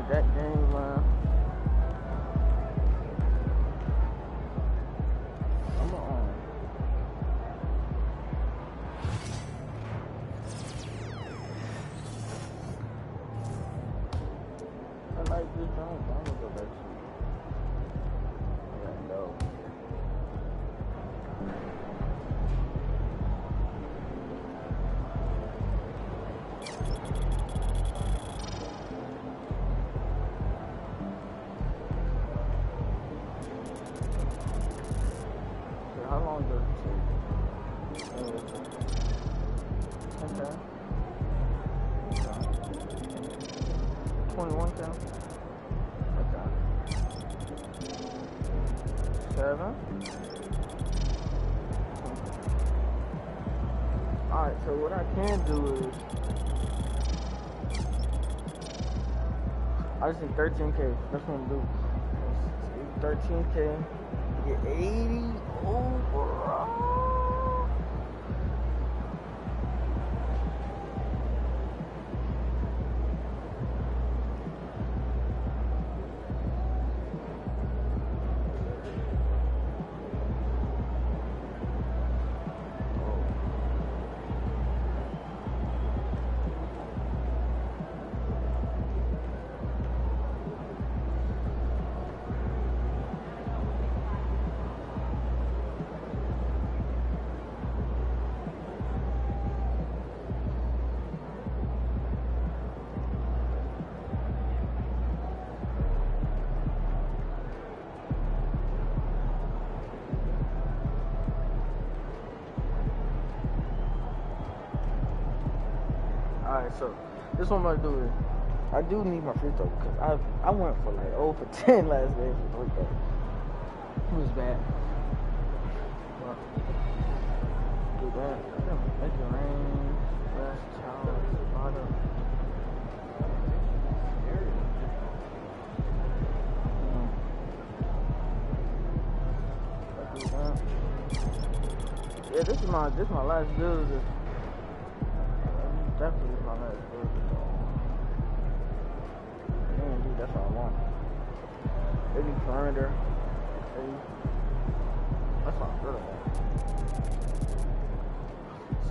that game, man. I'm on. I like this game. I'm gonna go back to it. I know. How long does it take? Okay. 21 count. Okay. 7. Alright, so what I can do is I just need 13K. That's what I'm gonna do. 13K. Get 80 overall. Alright, so this one I'm gonna do is I do need my free throw because I went for like 0 for 10 last game for free throw. It was bad. But do that. Make it rain. Last child. Bottom. Yeah, this is my last build. Definitely my last build. Man, dude, that's all I want. 80 perimeter. 80. That's all I'm good at.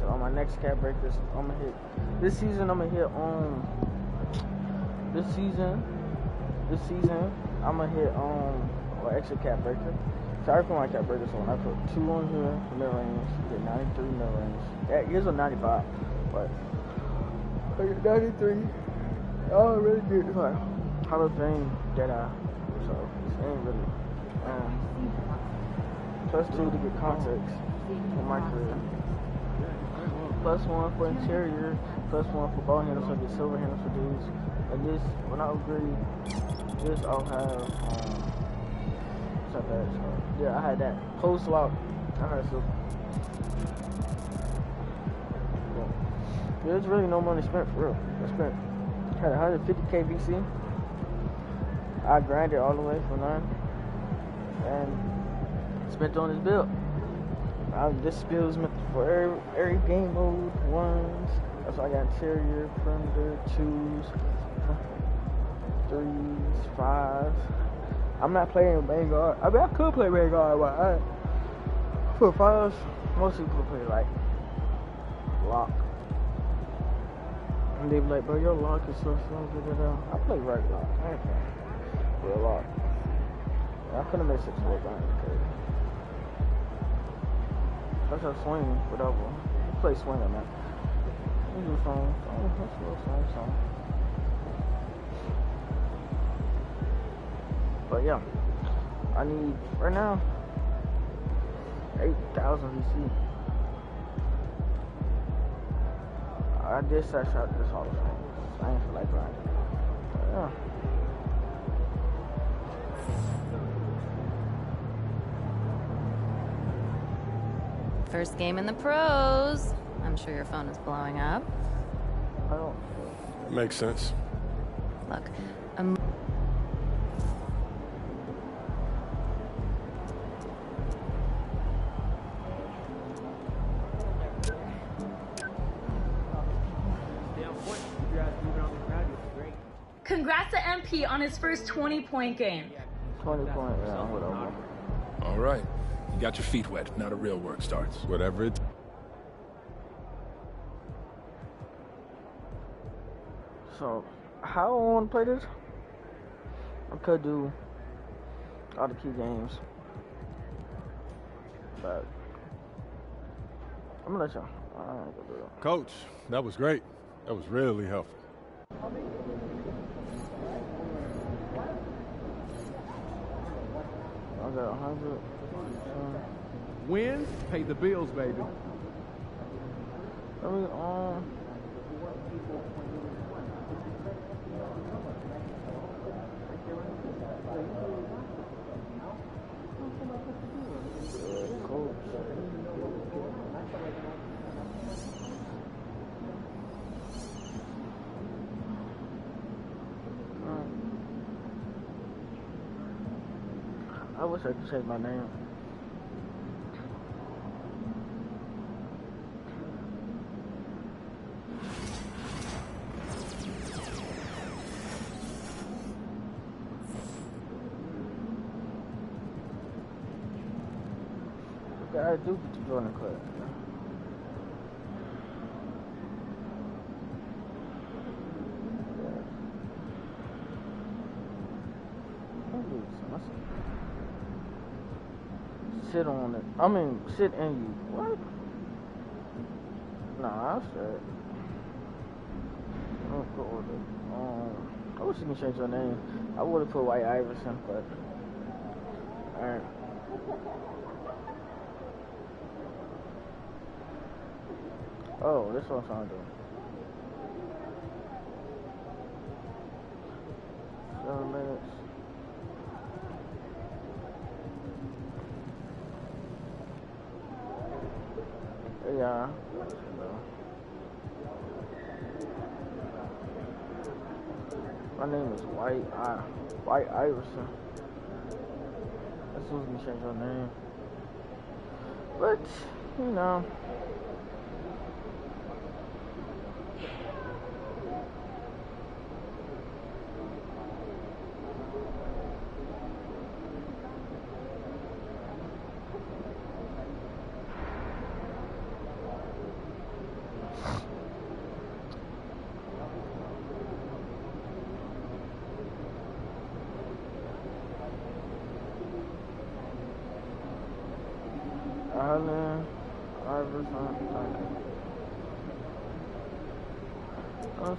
So on my next cap breakers, I'm gonna hit. This season, I'm gonna hit This season, I'm gonna hit an extra cap breaker. Sorry for my cap breaker, so when I put 2 on here for mid range, get 93 mid range. Yeah, here's a 95, but I get 93. Oh, really good. It's like Hall of Fame Jedi, so it ain't really. Plus 2 to get context for my career. Plus 1 for interior. Plus 1 for ball handles, so I get silver handles for dudes. And this, when I upgrade this, I'll have that. So, yeah, I had that post lock. I had so. Yeah, there's really no money spent for real. I had 150K VC. I grinded all the way for 9 and spent on this build. This build is meant for every game mode ones. That's why I got interior, perimeter, 2s, 3s, 5s. I'm not playing Vanguard. I mean, I could play Vanguard, but for 5s, most people play like lock. And they be like, bro, your lock is so slow. I play right lock. I ain't playing real lock. I couldn't make 6 work on it. That's a swing, whatever. Play swing on that. We do phone. Oh, that's a little song. But yeah, I need right now 8,000 VC. I did set shot this Hall of Fame. I ain't feel like grinding. But yeah. First game in the pros. I'm sure your phone is blowing up. I don't. Makes sense. Look, congrats to MP on his first 20-point game. 20 point, yeah, whatever. All right. You got your feet wet. Now the real work starts. Whatever it. So, how I want to play this? I could do all the key games, but I'm gonna let y'all. I ain't gonna do it. Coach, that was great. That was really helpful. I got 100. Wins pay the bills, baby. Let me I wish I could change my name. Okay, I do get to join the club. Sit on it. I mean, sit in you. What? Nah, I said. Oh, God. I wish you can change your name. I would have put White Iverson, but. Alright. Oh, this what I'm trying to do. 7 minutes. Yeah. My name is White Iverson. That's supposed to change your name. But, you know.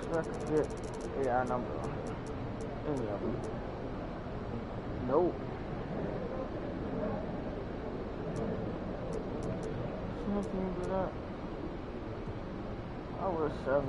I could get AI number. Any of them. Nope. Can you do that? I was 7.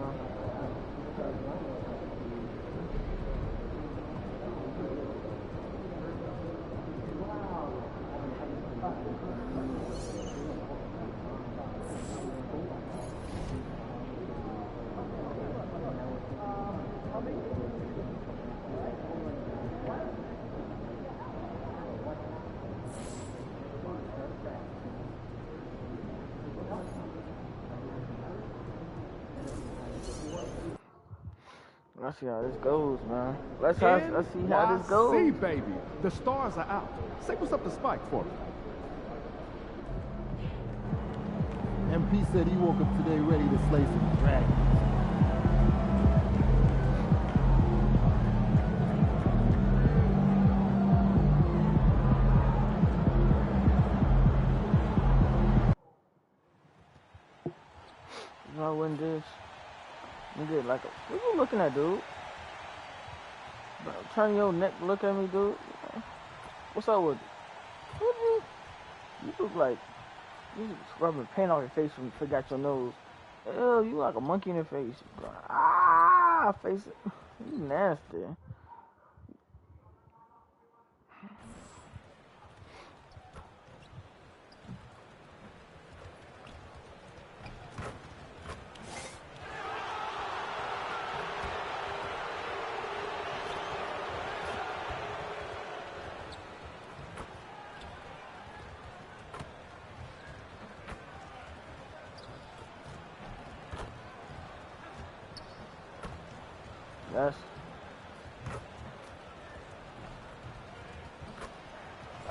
Let's see how this goes, man. Let's see how this goes. See, baby, the stars are out. Say what's up to Spike for me. MP said he woke up today ready to slay some dragons. If I win this, you get like a. What you looking at, dude? Bro, turn your neck, look at me, dude. What's up with you? What you look like you rubbing paint off your face when you forgot your nose. Ew, you like a monkey in your face. Ah, face it. You nasty.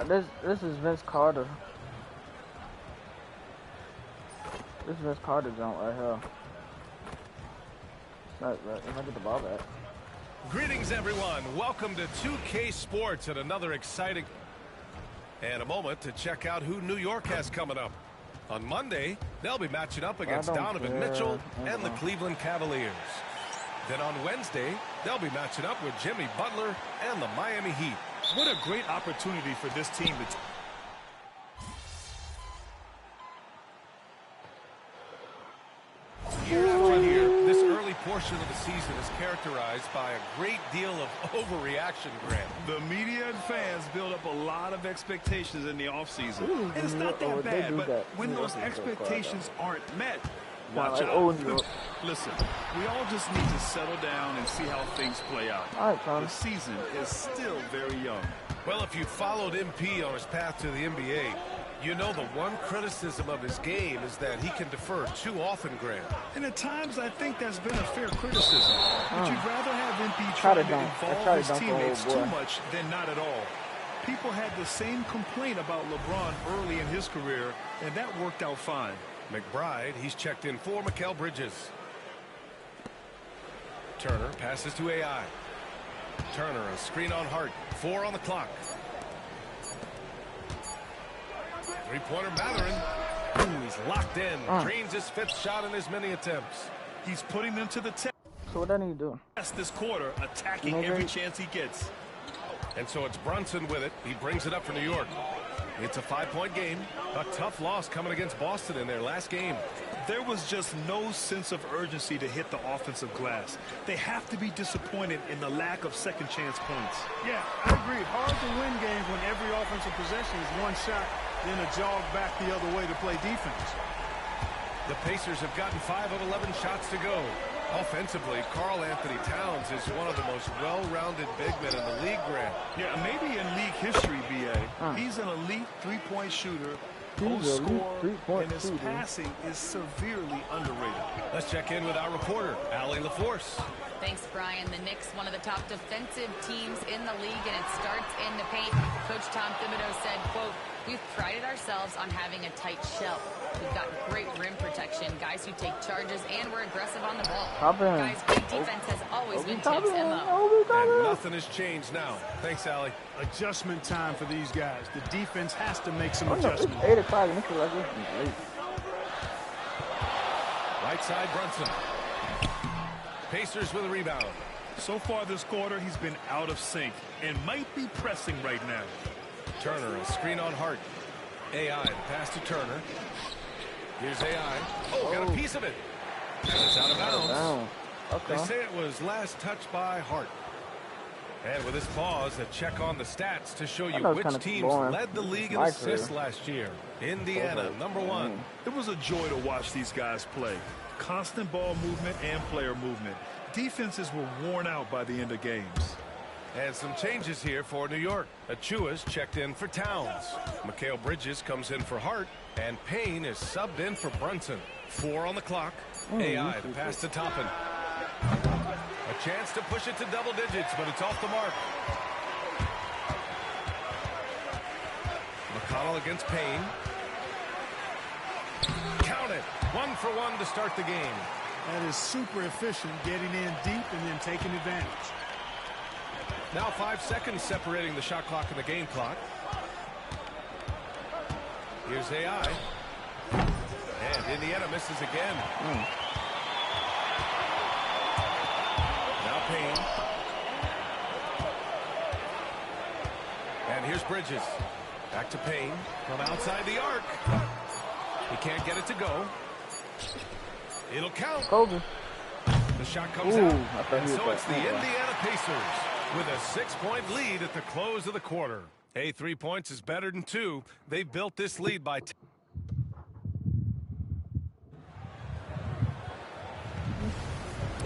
This is Vince Carter. This is Vince Carter jump right here. Right, if I get the ball back. Greetings, everyone. Welcome to 2K Sports and another exciting... And a moment to check out who New York has coming up. On Monday, they'll be matching up against Donovan Mitchell and the Cleveland Cavaliers. Then on Wednesday, they'll be matching up with Jimmy Butler and the Miami Heat. What a great opportunity for this team to... Year after year, this early portion of the season is characterized by a great deal of overreaction, Grant. The media and fans build up a lot of expectations in the offseason. And it's not that bad, but when those expectations aren't met, watch out. Listen, we all just need to settle down and see how things play out. The season is still very young. Well, if you followed MP on his path to the NBA, you know the one criticism of his game is that he can defer too often, Grant. And at times, I think that's been a fair criticism. But you'd rather have MP try to involve his teammates too much than not at all. People had the same complaint about LeBron early in his career, and that worked out fine. McBride, he's checked in for Mikal Bridges. Turner passes to AI. Turner, a screen on Hart. 4 on the clock. Three-pointer Matherin. Ooh, he's locked in. Drains his 5th shot in as many attempts. He's putting them to the test. So what I need to do? This quarter, attacking every chance he gets. And so it's Brunson with it. He brings it up for New York. It's a 5-point game. A tough loss coming against Boston in their last game. There was just no sense of urgency to hit the offensive glass. They have to be disappointed in the lack of second chance points. Yeah, I agree. Hard to win games when every offensive possession is one shot, then a jog back the other way to play defense. The Pacers have gotten 5 of 11 shots to go. Offensively, Karl Anthony Towns is one of the most well-rounded big men in the league, Grant. Yeah, maybe in league history, B.A. He's an elite three-point shooter, score, and his passing is severely underrated. Let's check in with our reporter, Allie LaForce. Thanks, Brian. The Knicks, one of the top defensive teams in the league, and it starts in the paint. Coach Tom Thibodeau said, quote, "We've prided ourselves on having a tight shell. We've got great rim protection, guys who take charges, and we're aggressive on the ball. Guys, great defense has always been Tibbs' MO." And nothing has changed now. Thanks, Allie. Adjustment time for these guys. The defense has to make some adjustments. It's 8 o'clock. Right side, Brunson. Pacers with a rebound. So far this quarter, he's been out of sync and might be pressing right now. Turner, a screen on Hart. AI, the pass to Turner. Here's AI. Oh, got a piece of it. And it's out of bounds. They say it was last touched by Hart. And with this pause, a check on the stats to show you which teams led the league in assists last year. Indiana, number 1. It was a joy to watch these guys play. Constant ball movement and player movement. Defenses were worn out by the end of games. And some changes here for New York. Achua's checked in for Towns. Mikal Bridges comes in for Hart. And Payne is subbed in for Brunson. 4 on the clock. AI, the pass to Toppin. A chance to push it to double digits, but it's off the mark. McConnell against Payne. Count it. 1 for 1 to start the game. That is super efficient, getting in deep and then taking advantage. Now 5 seconds separating the shot clock and the game clock. Here's AI. And Indiana misses again. Now Payne. And here's Bridges. Back to Payne from outside the arc. He can't get it to go. It'll count. Kobe. The shot comes out. And so it's the Indiana Pacers with a 6-point lead at the close of the quarter. Hey, 3 points is better than 2. They built this lead by 10.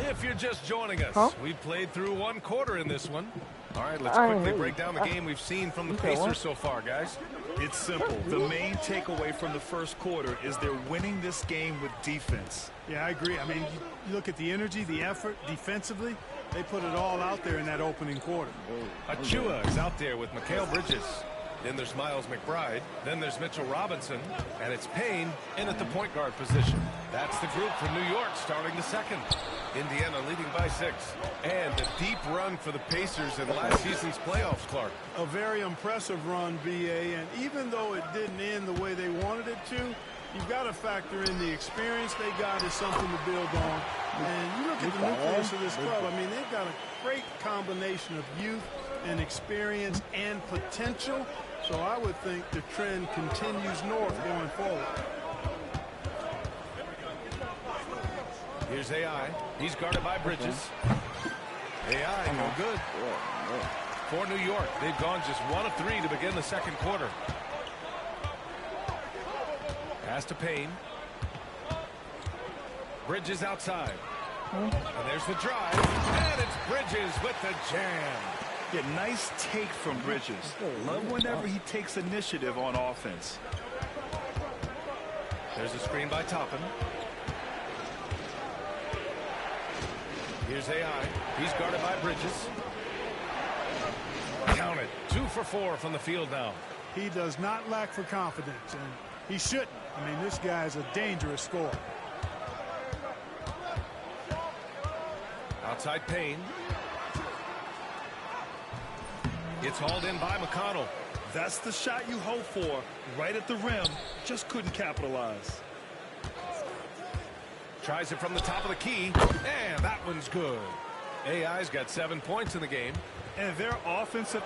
If you're just joining us, we've played through 1 quarter in this one. All right, let's quickly break down the game we've seen from the Pacers so far, guys. It's simple. The main takeaway from the first quarter is they're winning this game with defense. Yeah, I agree. I mean, you look at the energy, the effort, defensively, they put it all out there in that opening quarter. Achua is out there with Mikal Bridges. Then there's Miles McBride. Then there's Mitchell Robinson. And it's Payne in at the point guard position. That's the group from New York starting the second. Indiana leading by 6. And a deep run for the Pacers in last season's playoffs, Clark. A very impressive run, BA, and even though it didn't end the way they wanted it to, you've got to factor in the experience they got is something to build on. And you look at the nucleus of this club, I mean, they've got a great combination of youth and experience and potential. So I would think the trend continues north going forward. Here's AI. He's guarded by Bridges. AI, no good. For New York, they've gone just 1 of 3 to begin the second quarter. Pass to Payne. Bridges outside. And there's the drive. And it's Bridges with the jam. Yeah, nice take from Bridges. Love whenever he takes initiative on offense. There's a screen by Toppin. Here's AI. He's guarded by Bridges. Count it. 2 for 4 from the field now. He does not lack for confidence, and he shouldn't. I mean, this guy is a dangerous scorer. Outside Payne. It's hauled in by McConnell. That's the shot you hope for. Right at the rim. Just couldn't capitalize. Tries it from the top of the key. And that one's good. AI's got 7 points in the game. And their offensive...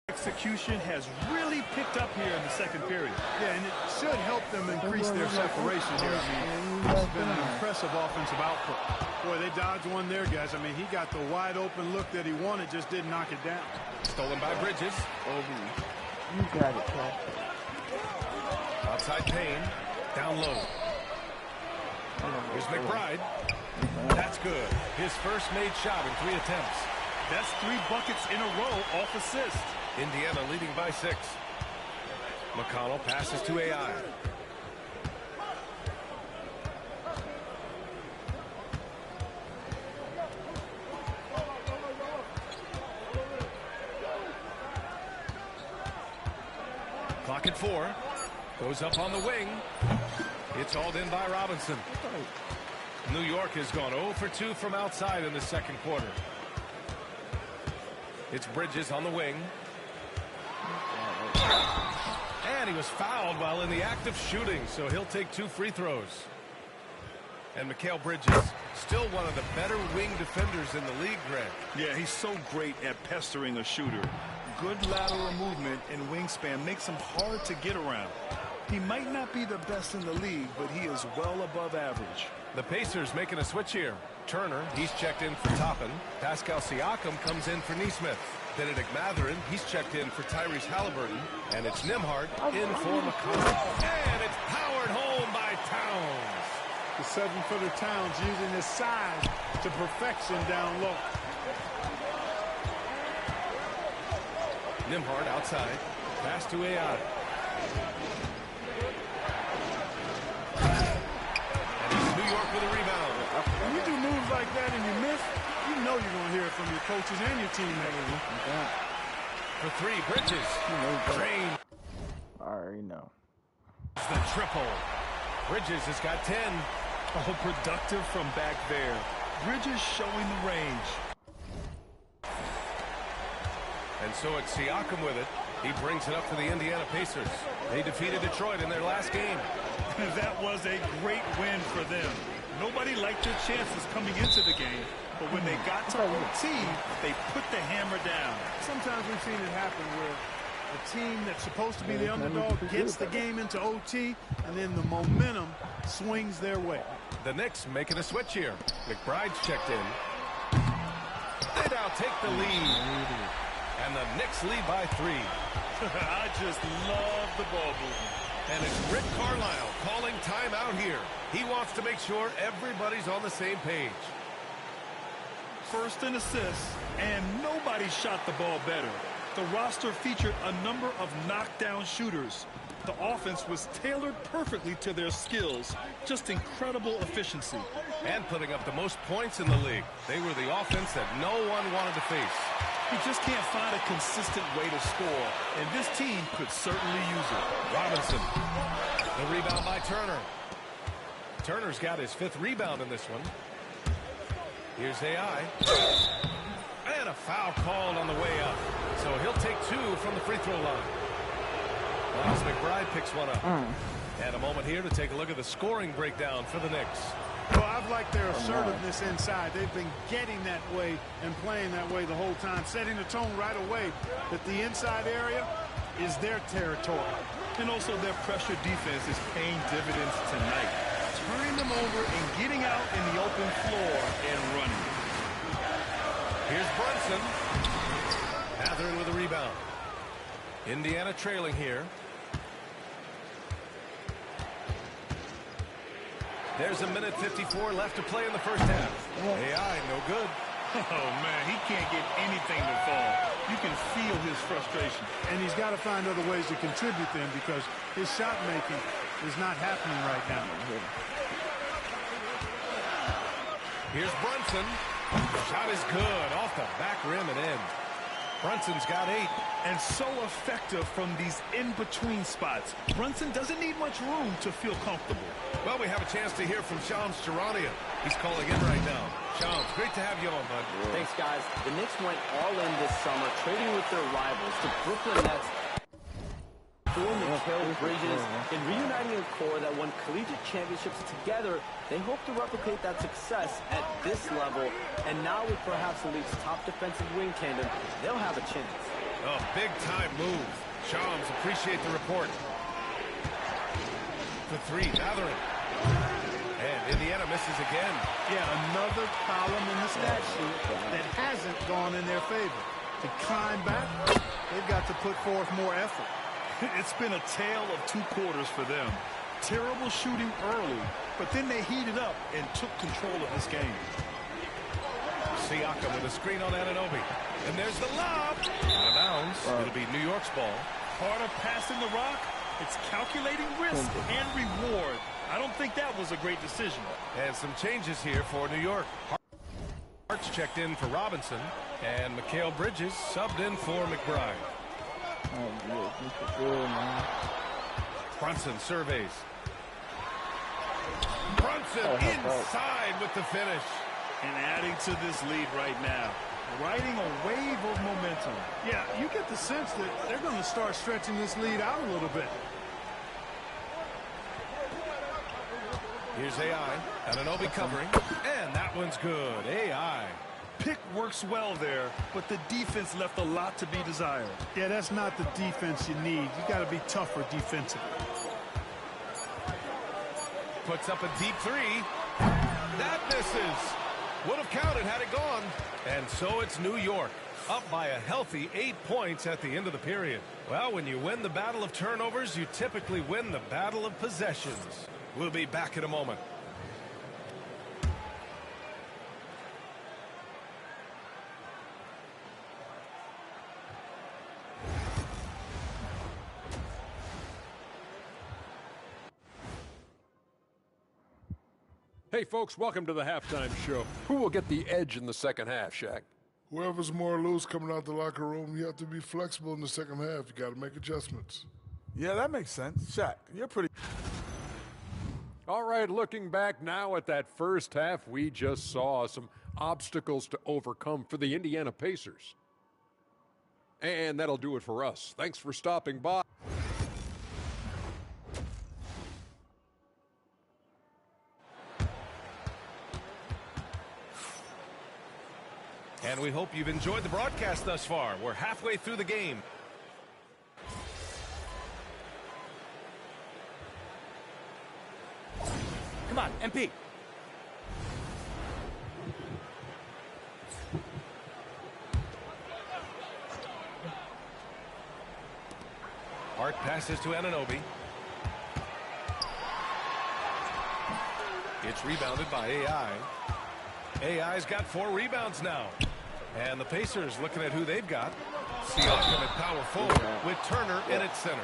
execution has really picked up here in the second period. Yeah, and it should help them increase their separation here. I mean, this has been an impressive offensive output. Boy, they dodged one there, guys. I mean, he got the wide open look that he wanted, just didn't knock it down. Stolen by Bridges. You got it, Cal. Outside Payne. Down low. Here's McBride. That's good. His first made shot in 3 attempts. That's 3 buckets in a row off assist. Indiana leading by 6. McConnell passes to AI. Second 4. Goes up on the wing. It's hauled in by Robinson. New York has gone 0 for 2 from outside in the second quarter. It's Bridges on the wing. And he was fouled while in the act of shooting, so he'll take 2 free throws. And Mikal Bridges, still one of the better wing defenders in the league, Greg. Yeah, he's so great at pestering a shooter. Good lateral movement and wingspan makes him hard to get around. He might not be the best in the league, but he is well above average. The Pacers making a switch here. Turner, he's checked in for Toppin. Pascal Siakam comes in for Nesmith. Benedict Mathurin, he's checked in for Tyrese Halliburton. And it's Nembhard in for McConnell. And it's powered home by Towns. The 7-footer Towns using his size to perfection down low. Nembhard outside. Pass to AI. And it's New York with a rebound. When you do moves like that and you miss, you know you're going to hear it from your coaches and your teammates. For 3, Bridges. Train. I already know. It's the triple. Bridges has got 10. Oh, productive from back there. Bridges showing the range. And so it's Siakam with it. He brings it up to the Indiana Pacers. They defeated Detroit in their last game. That was a great win for them. Nobody liked their chances coming into the game, but when they got to OT, they put the hammer down. Sometimes we've seen it happen where a team that's supposed to be the underdog gets the game into OT, and then the momentum swings their way. The Knicks making a switch here. McBride's checked in. They now take the lead. And the Knicks lead by 3. I just love the ball movement. And it's Rick Carlisle calling timeout here. He wants to make sure everybody's on the same page. First in assists, and nobody shot the ball better. The roster featured a number of knockdown shooters. The offense was tailored perfectly to their skills. Just incredible efficiency. And putting up the most points in the league. They were the offense that no one wanted to face. You just can't find a consistent way to score, and this team could certainly use it. Robinson. The rebound by Turner. Turner's got his 5th rebound in this one. Here's AI. And a foul called on the way up. So he'll take 2 from the free throw line. Miles McBride picks one up. And a moment here to take a look at the scoring breakdown for the Knicks. Well, I've liked their assertiveness inside. They've been getting that way and playing that way the whole time, setting the tone right away that the inside area is their territory. And also their pressure defense is paying dividends tonight. Turning them over and getting out in the open floor and running. Here's Brunson. Mathurin with a rebound. Indiana trailing here. There's a minute 54 left to play in the first half. AI, no good. Oh, man, he can't get anything to fall. You can feel his frustration. And he's got to find other ways to contribute then because his shot making is not happening right now. Here's Brunson. Shot is good. Off the back rim and in. Brunson's got 8. And so effective from these in-between spots. Brunson doesn't need much room to feel comfortable. Well, we have a chance to hear from Shams Charania. He's calling in right now. Shams, great to have you on, bud. Thanks, guys. The Knicks went all in this summer, trading with their rivals, the Brooklyn Nets, for Mikal Bridges, and reuniting a core that won collegiate championships together. They hope to replicate that success at this level, and now with perhaps the league's top defensive wing tandem, they'll have a chance. Oh, big-time move. Shams, appreciate the report. For 3, Mathurin. And Indiana misses again. Yeah, another column in the stat sheet that hasn't gone in their favor. To climb back, they've got to put forth more effort. It's been a tale of 2 quarters for them. Terrible shooting early, but then they heated up and took control of this game. Siakam with a screen on Anunoby. And there's the lob. Out of bounds. It'll be New York's ball. Part of passing the rock, it's calculating risk and reward. I don't think that was a great decision. And some changes here for New York. Hart's checked in for Robinson. And Mikal Bridges subbed in for McBride. Brunson surveys. Brunson inside with the finish. And adding to this lead right now. Riding a wave of momentum. Yeah, you get the sense that they're going to start stretching this lead out a little bit. Here's AI. Ananobi covering. And that one's good. AI. Pick works well there, but the defense left a lot to be desired. Yeah, that's not the defense you need. You got to be tougher defensively. Puts up a deep three. That misses. Would have counted had it gone. And so it's New York, up by a healthy 8 points at the end of the period. Well, when you win the battle of turnovers, you typically win the battle of possessions. We'll be back in a moment. Hey, folks, welcome to the halftime show. Who will get the edge in the second half, Shaq? Whoever's more loose coming out the locker room, you have to be flexible in the second half. You got to make adjustments. Yeah, that makes sense. Shaq, you're pretty... All right, looking back now at that first half, we just saw some obstacles to overcome for the Indiana Pacers. And that'll do it for us. Thanks for stopping by. And we hope you've enjoyed the broadcast thus far. We're halfway through the game. Come on, MP. Hart passes to Ananobi. It's rebounded by AI. AI's got 4 rebounds now. And the Pacers looking at who they've got. Siakam at power forward with Turner in at center.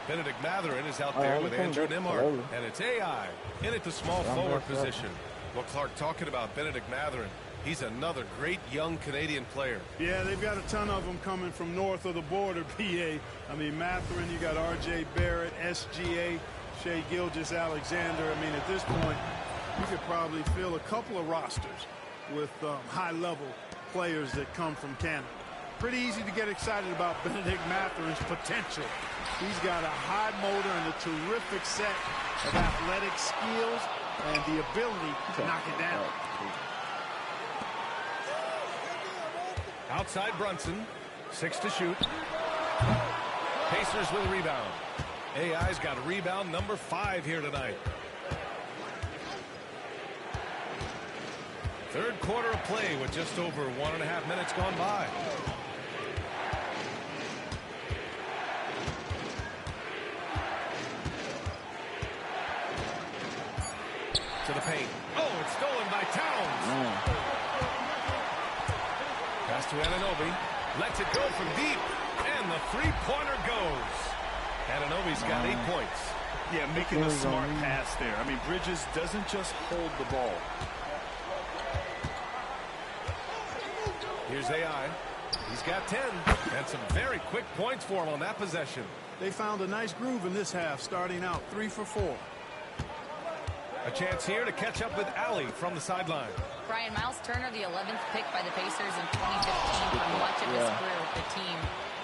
Benedict Mathurin is out there with Andrew Nembhard. And it's AI in at the small forward position. Well, Clark, talking about Benedict Mathurin, he's another great young Canadian player. Yeah, they've got a ton of them coming from north of the border, PA. I mean, Mathurin, you got RJ Barrett, SGA, Shai Gilgeous-Alexander. I mean, at this point, you could probably fill a couple of rosters with high-level players that come from Canada. Pretty easy to get excited about Benedict Mathurin's potential. He's got a high motor and a terrific set of athletic skills and the ability to knock it down. Outside Brunson, 6 to shoot. Pacers with a rebound. AI's got a rebound number 5 here tonight. Third quarter of play with just over 1.5 minutes gone by. To the paint. Oh, it's stolen by Towns. Pass to Ananobi. Lets it go from deep. And the three-pointer goes. Ananobi's got 8 points. Yeah, making a smart pass there. I mean, Bridges doesn't just hold the ball. Here's AI. He's got 10. And some very quick points for him on that possession. They found a nice groove in this half, starting out 3 for 4. A chance here to catch up with Allie from the sideline. Brian, Miles Turner, the 11th pick by the Pacers in 2015 for much of his career with the team.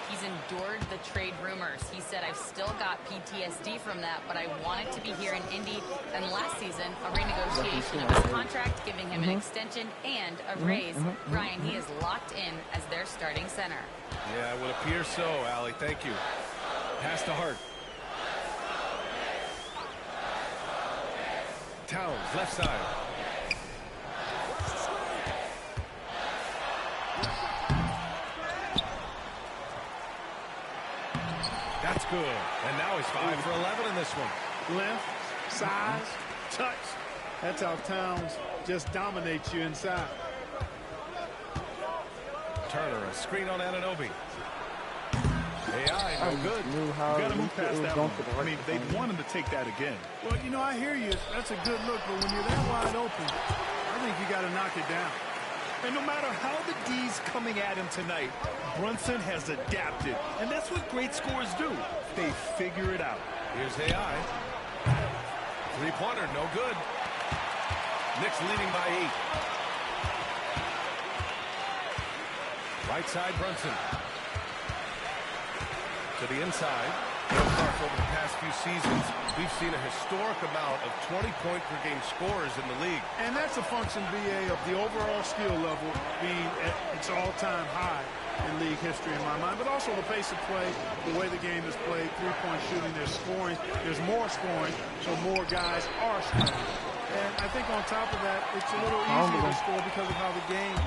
He's endured the trade rumors. He said, I've still got PTSD from that, but I wanted to be here in Indy. And last season, a renegotiation of his contract, giving him an extension and a raise. Brian, he is locked in as their starting center. Yeah, it would appear so, Allie. Thank you. Pass to Hart. Towns, left side. That's good. And now he's 5 for 11 in this one. Length, size, touch. That's how Towns just dominates you inside. Turner, a screen on Ananobi. AI, no good. You got to move past that one. I mean, they'd want him to take that again. Well, you know, I hear you. That's a good look, but when you're that wide open, I think you got to knock it down. And no matter how the D's coming at him tonight, Brunson has adapted. And that's what great scorers do. They figure it out. Here's AI. Three-pointer, no good. Knicks leading by 8. Right side, Brunson. To the inside. Over the past few seasons, we've seen a historic amount of 20-point-per-game scorers in the league. And that's a function, BA, of the overall skill level being at its all-time high in league history in my mind, but also the pace of play, the way the game is played, three-point shooting, there's scoring, there's more scoring, so more guys are scoring. And I think on top of that, it's a little easier to score because of how the game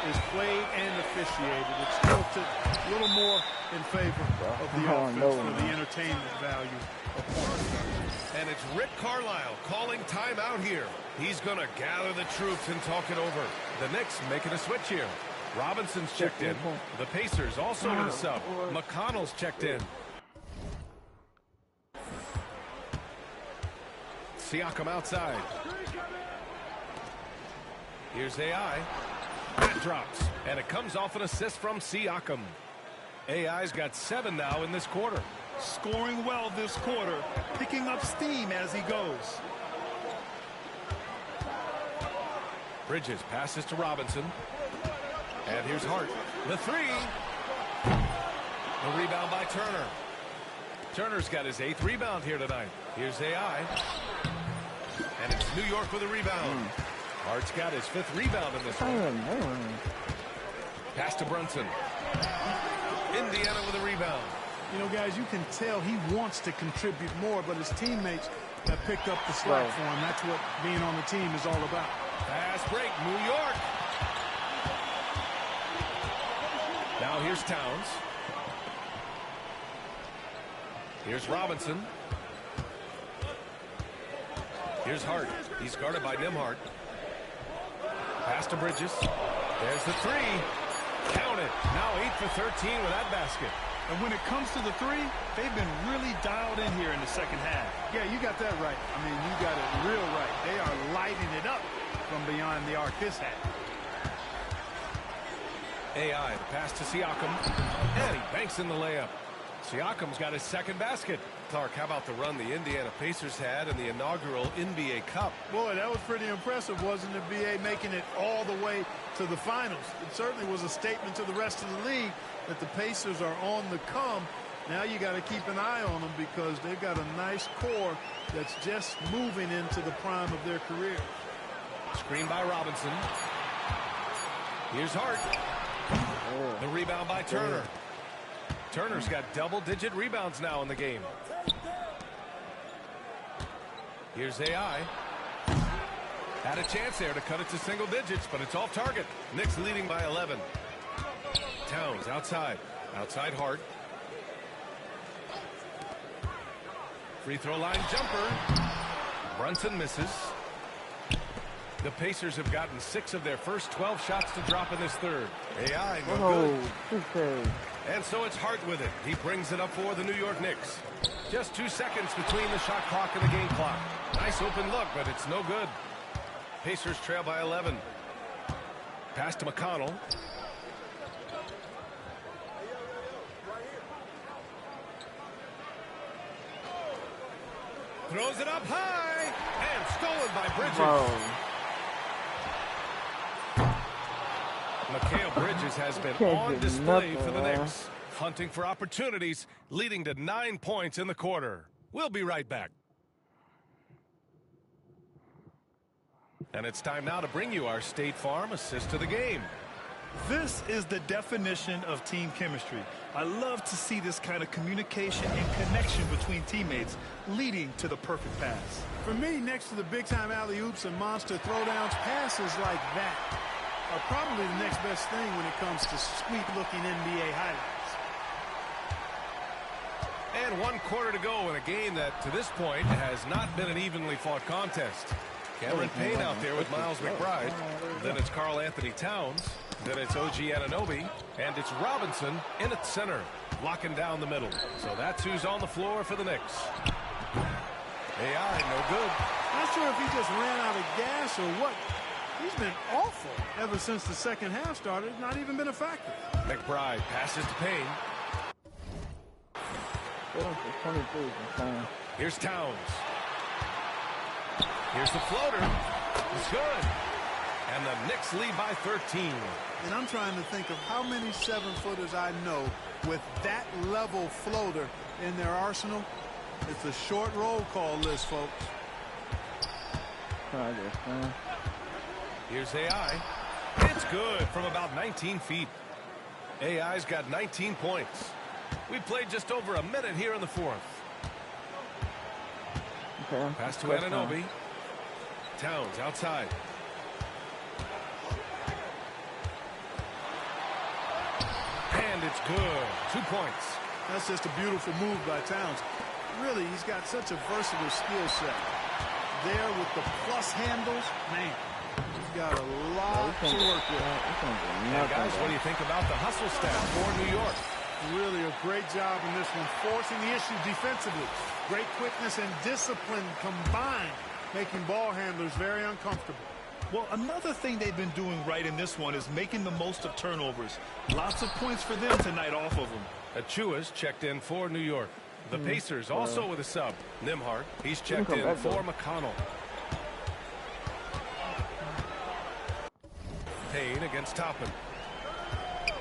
is played and officiated. It's still a little more in favor of the offense for the entertainment value of points. And it's Rick Carlisle calling timeout here. He's going to gather the troops and talk it over. The Knicks making a switch here. Robinson's checked in. The Pacers also with a sub. McConnell's checked in. Siakam outside. Here's AI. That drops. And it comes off an assist from Siakam. AI's got 7 now in this quarter. Scoring well this quarter. Picking up steam as he goes. Bridges passes to Robinson. And here's Hart. The three. The rebound by Turner. Turner's got his 8th rebound here tonight. Here's AI. And it's New York with a rebound. Hart's got his 5th rebound in this one. Pass to Brunson. Indiana with a rebound. You know, guys, you can tell he wants to contribute more, but his teammates have picked up the slack for him. That's what being on the team is all about. Fast break, New York. Now here's Towns. Here's Robinson. Here's Hart. He's guarded by Nembhard. Pass to Bridges. There's the three. Count it. Now 8 for 13 with that basket. And when it comes to the three, they've been really dialed in here in the second half. Yeah, you got that right. I mean, you got it real right. They are lighting it up from beyond the arc this half. AI, the pass to Siakam. And he banks in the layup. Siakam's got his 2nd basket. Clark, how about the run the Indiana Pacers had in the inaugural NBA Cup? Boy, that was pretty impressive, wasn't it, BA, making it all the way to the finals. It certainly was a statement to the rest of the league that the Pacers are on the come. Now you got to keep an eye on them because they've got a nice core that's just moving into the prime of their career. Screen by Robinson. Here's Hart. The rebound by Turner. Turner's got double-digit rebounds now in the game. Here's AI. Had a chance there to cut it to single digits, but it's off target. Knicks leading by 11. Towns outside. Outside Hart. Free throw line jumper. Brunson misses. The Pacers have gotten 6 of their first 12 shots to drop in this third. AI, no good. And so it's Hart with it. He brings it up for the New York Knicks. Just 2 seconds between the shot clock and the game clock. Nice open look, but it's no good. Pacers trail by 11. Pass to McConnell. Throws it up high and stolen by Bridges. Mikal Bridges has been on display for the Knicks, hunting for opportunities, leading to 9 points in the quarter. We'll be right back. And it's time now to bring you our State Farm assist to the game. This is the definition of team chemistry. I love to see this kind of communication and connection between teammates leading to the perfect pass. For me, next to the big-time alley-oops and monster throwdowns, passes like that are probably the next best thing when it comes to sweet-looking NBA highlights. And 1 quarter to go in a game that, to this point, has not been an evenly fought contest. Cameron Payne out there with Miles McBride. Then it's Karl Anthony Towns. Then it's OG Anunoby. And it's Robinson in at center, locking down the middle. So that's who's on the floor for the Knicks. AI, no good. Not sure if he just ran out of gas or what. He's been awful ever since the second half started. Not even been a factor. McBride passes to Payne. Here's Towns. Here's the floater. It's good. And the Knicks lead by 13. And I'm trying to think of how many 7-footers I know with that level floater in their arsenal. It's a short roll call list, folks. Here's AI. It's good from about 19 feet. AI's got 19 points. We played just over a minute here in the fourth. Okay. Pass to Anunoby. Towns outside. And it's good. 2 points. That's just a beautiful move by Towns. Really, he's got such a versatile skill set. There with the plus handles, man, he's got a lot to work with. Now, guys, what do you think about the hustle staff for New York? Really a great job in this one, forcing the issue defensively. Great quickness and discipline combined, making ball handlers very uncomfortable. Well, another thing they've been doing right in this one is making the most of turnovers. Lots of points for them tonight off of them. Achua's checked in for New York. The Pacers also with a sub. Nembhard, he's checked in for McConnell. Payne against Toppin.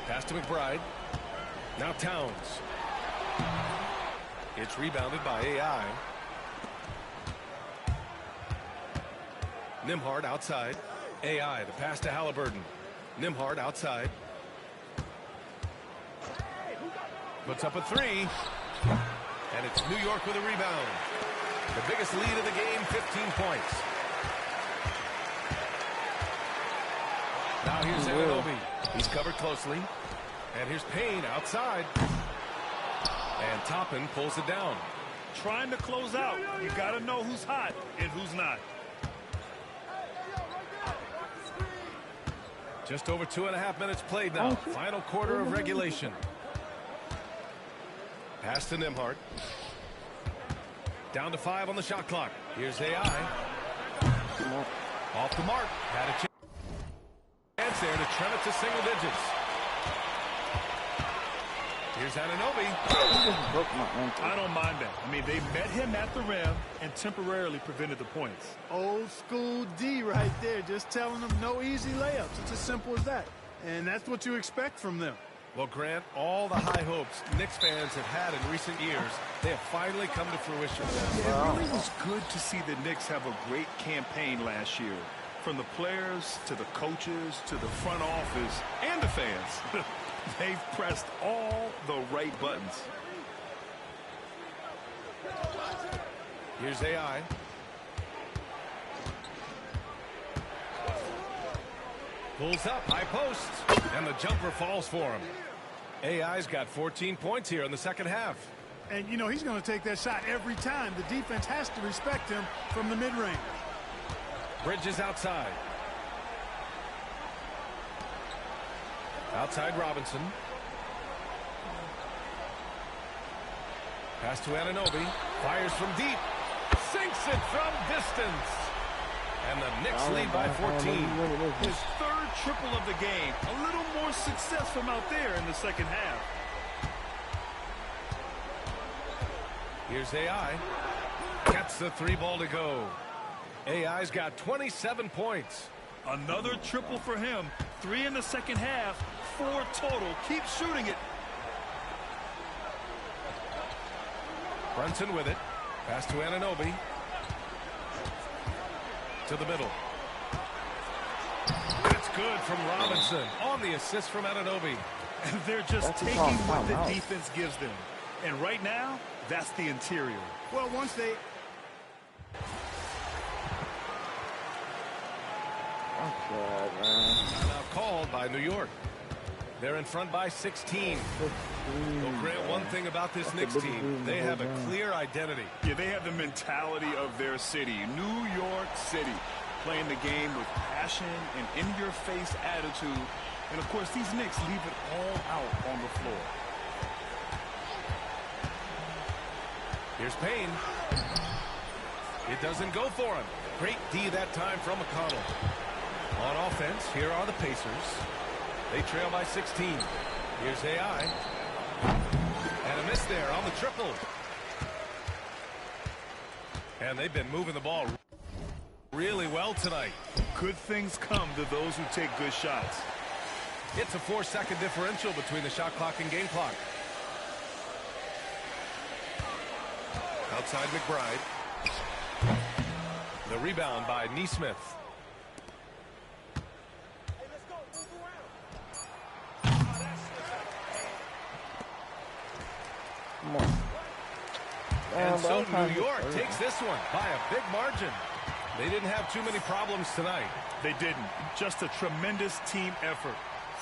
Pass to McBride. Now Towns. It's rebounded by AI. Nembhard outside. AI, the pass to Halliburton. Nembhard outside. Puts up a three. And it's New York with a rebound. The biggest lead of the game, 15 points. Now here's Anunoby. He's covered closely. And here's Payne outside. And Toppin pulls it down. Trying to close out. You got to know who's hot and who's not. Just over 2.5 minutes played now. Final quarter of regulation. Pass to Nembhard. Down to 5 on the shot clock. Here's AI. Off the mark. Had a chance there to trim it to single digits. Here's Anunoby. I don't mind that. I mean, they met him at the rim and temporarily prevented the points. Old school D right there, just telling them no easy layups. It's as simple as that. And that's what you expect from them. Well, Grant, all the high hopes Knicks fans have had in recent years, they have finally come to fruition. Yeah, it really was good to see the Knicks have a great campaign last year. From the players to the coaches to the front office and the fans. They've pressed all the right buttons. Here's AI. Pulls up, high post, and the jumper falls for him. AI's got 14 points here in the second half. And, you know, he's going to take that shot every time. The defense has to respect him from the mid-range. Bridges outside. Outside Robinson. Pass to Anunoby. Fires from deep. Sinks it from distance. And the Knicks lead by 14. His third triple of the game. A little more success from out there in the second half. Here's AI. Gets the 3 ball to go. AI's got 27 points. Another triple for him. 3 in the second half. 4 total. Keep shooting it. Brunson with it. Pass to Anunoby. To the middle. That's good from Robinson on the assist from Anunoby. And they're just taking what the defense gives them. And right now, that's the interior. Well, once they... Now called by New York. They're in front by 16. Well, Grant, one thing about this Knicks team, they have a clear identity. Yeah, they have the mentality of their city, New York City, playing the game with passion and in-your-face attitude. And, of course, these Knicks leave it all out on the floor. Here's Payne. It doesn't go for him. Great D that time from McConnell. On offense, here are the Pacers. They trail by 16. Here's AI. And a miss there on the triple. And they've been moving the ball really well tonight. Good things come to those who take good shots. It's a 4-second differential between the shot clock and game clock. Outside McBride. The rebound by Neesmith. Come on. And so New York takes this one by a big margin. They didn't have too many problems tonight. They didn't. Just a tremendous team effort.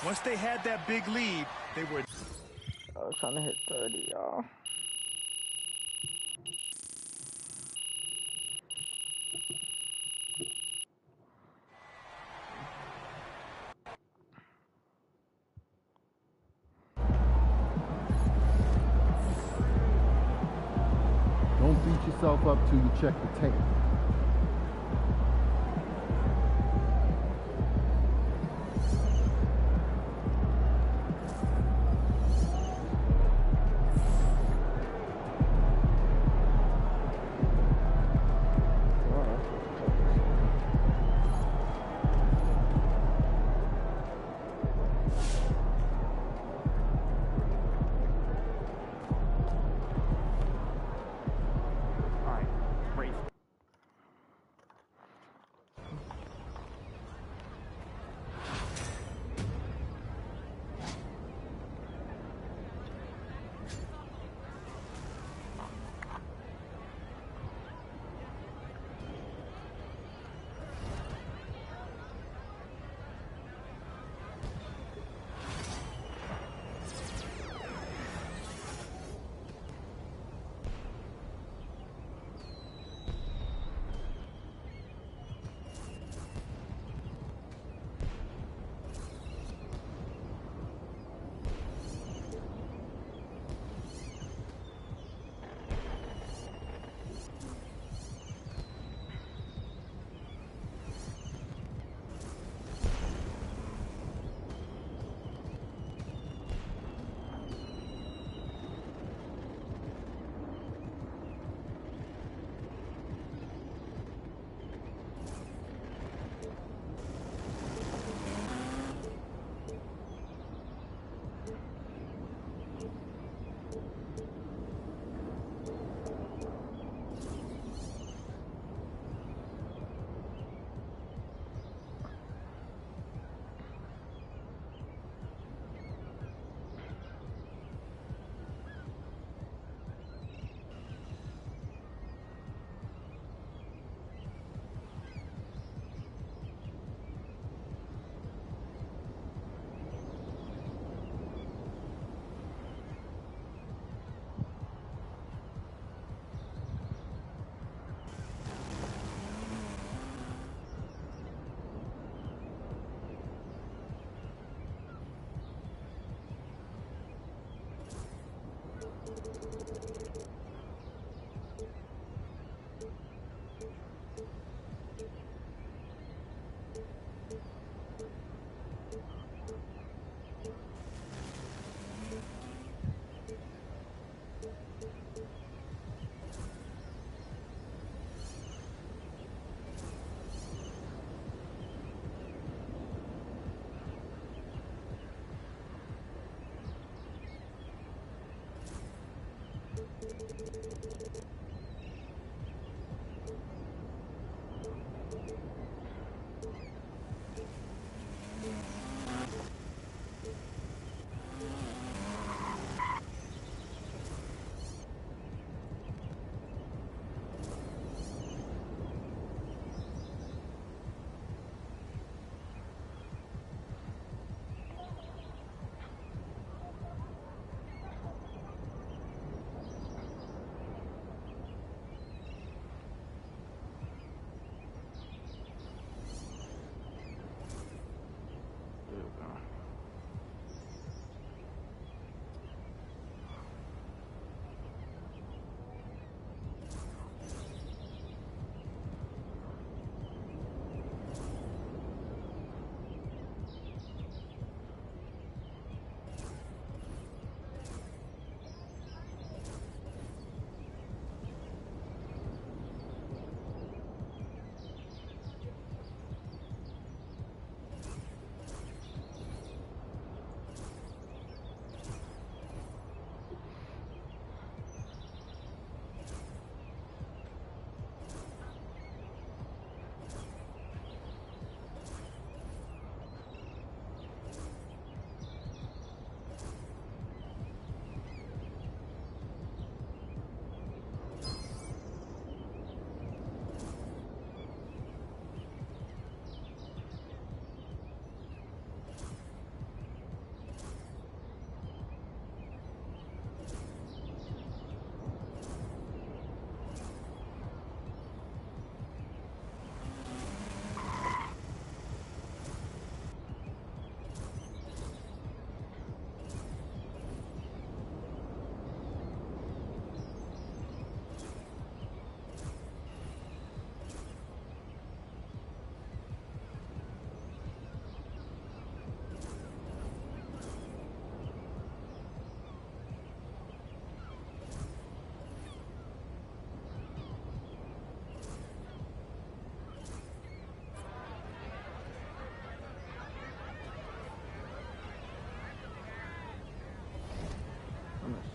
Once they had that big lead, they were... I was trying to hit 30, y'all. Don't beat yourself up till you check the tape.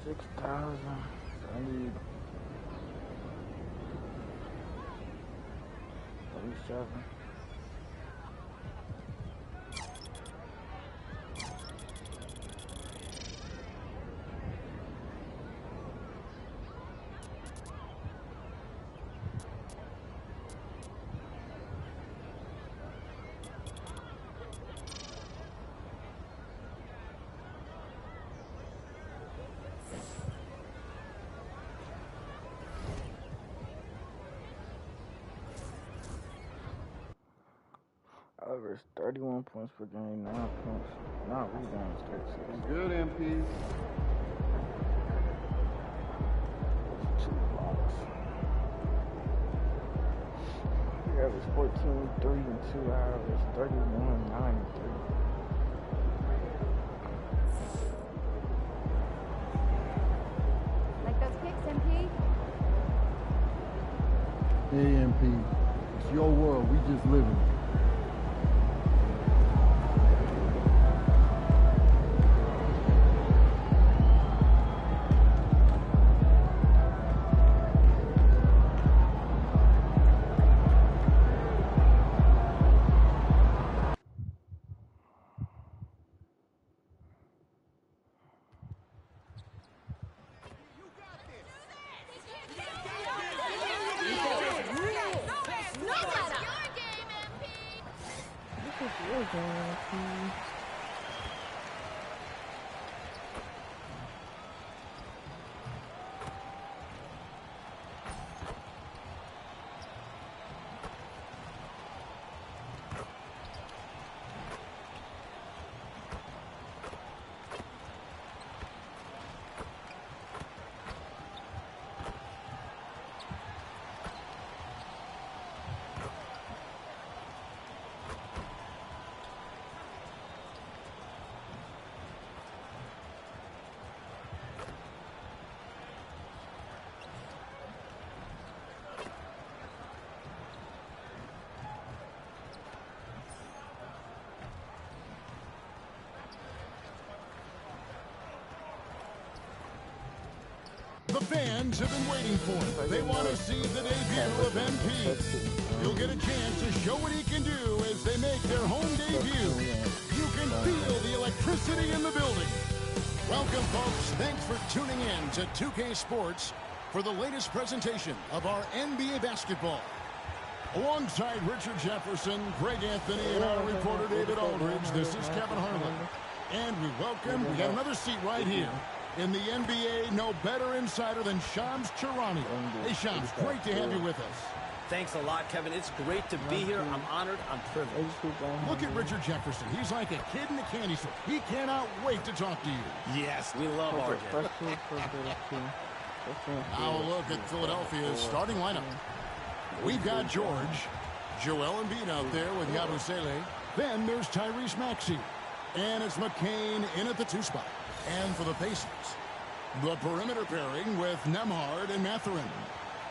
6,000. I need 37. Average 31 points per game, 9 points, 9 rebounds, 36. Good, MP. 2 blocks. He averaged 14, 3 and 2. I averaged 31, 9 and 3. Like those kicks, MP? Hey, MP. It's your world. We just live in it. The fans have been waiting for it. They want to see the debut of MP. You'll get a chance to show what he can do as they make their home debut. You can feel the electricity in the building. Welcome, folks. Thanks for tuning in to 2K Sports for the latest presentation of our NBA basketball. Alongside Richard Jefferson, Greg Anthony, and our reporter David Aldridge, this is Kevin Harlan. And we got another seat right here. In the NBA, no better insider than Shams Charania. Hey, Shams, great to have you with us. Thanks a lot, Kevin. It's great to be here. I'm honored. I'm privileged. Look at Richard Jefferson. He's like a kid in a candy store. He cannot wait to talk to you. Yes, we love RJ. Now a look at Philadelphia's starting lineup. We've got George, Joel Embiid out there with Yabusele. Then there's Tyrese Maxey. And it's McCain in at the 2 spot. And for the Pacers, the perimeter pairing with Nembhard and Mathurin.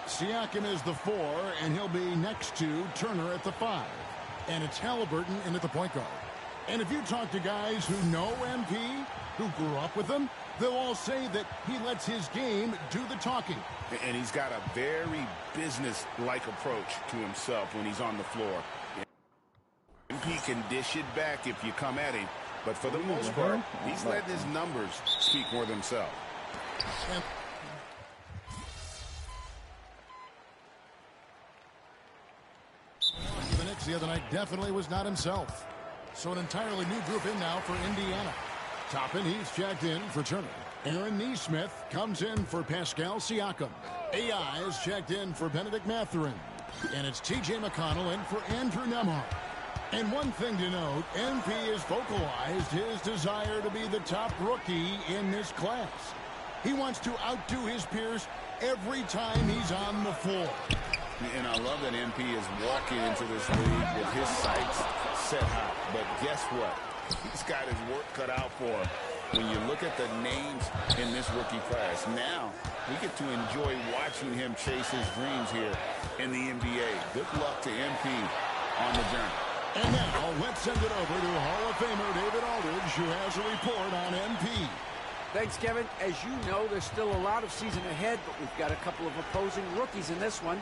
Siakam is the 4, and he'll be next to Turner at the 5. And it's Halliburton in at the point guard. And if you talk to guys who know MP, who grew up with him, they'll all say that he lets his game do the talking. And he's got a very business-like approach to himself when he's on the floor. MP can dish it back if you come at him. But for the most part, he's letting his numbers speak for themselves. The Knicks the other night definitely was not himself. So an entirely new group in now for Indiana. Toppin, he's checked in for Turner. Aaron Nesmith comes in for Pascal Siakam. AI is checked in for Benedict Mathurin. And it's T.J. McConnell in for Andrew Nembhard. And one thing to note, MP has vocalized his desire to be the top rookie in this class. He wants to outdo his peers every time he's on the floor. And I love that MP is walking into this league with his sights set high. But guess what? He's got his work cut out for him. When you look at the names in this rookie class, now we get to enjoy watching him chase his dreams here in the NBA. Good luck to MP on the journey. And now, let's send it over to Hall of Famer David Aldridge, who has a report on MP. Thanks, Kevin. As you know, there's still a lot of season ahead, but we've got a couple of opposing rookies in this one.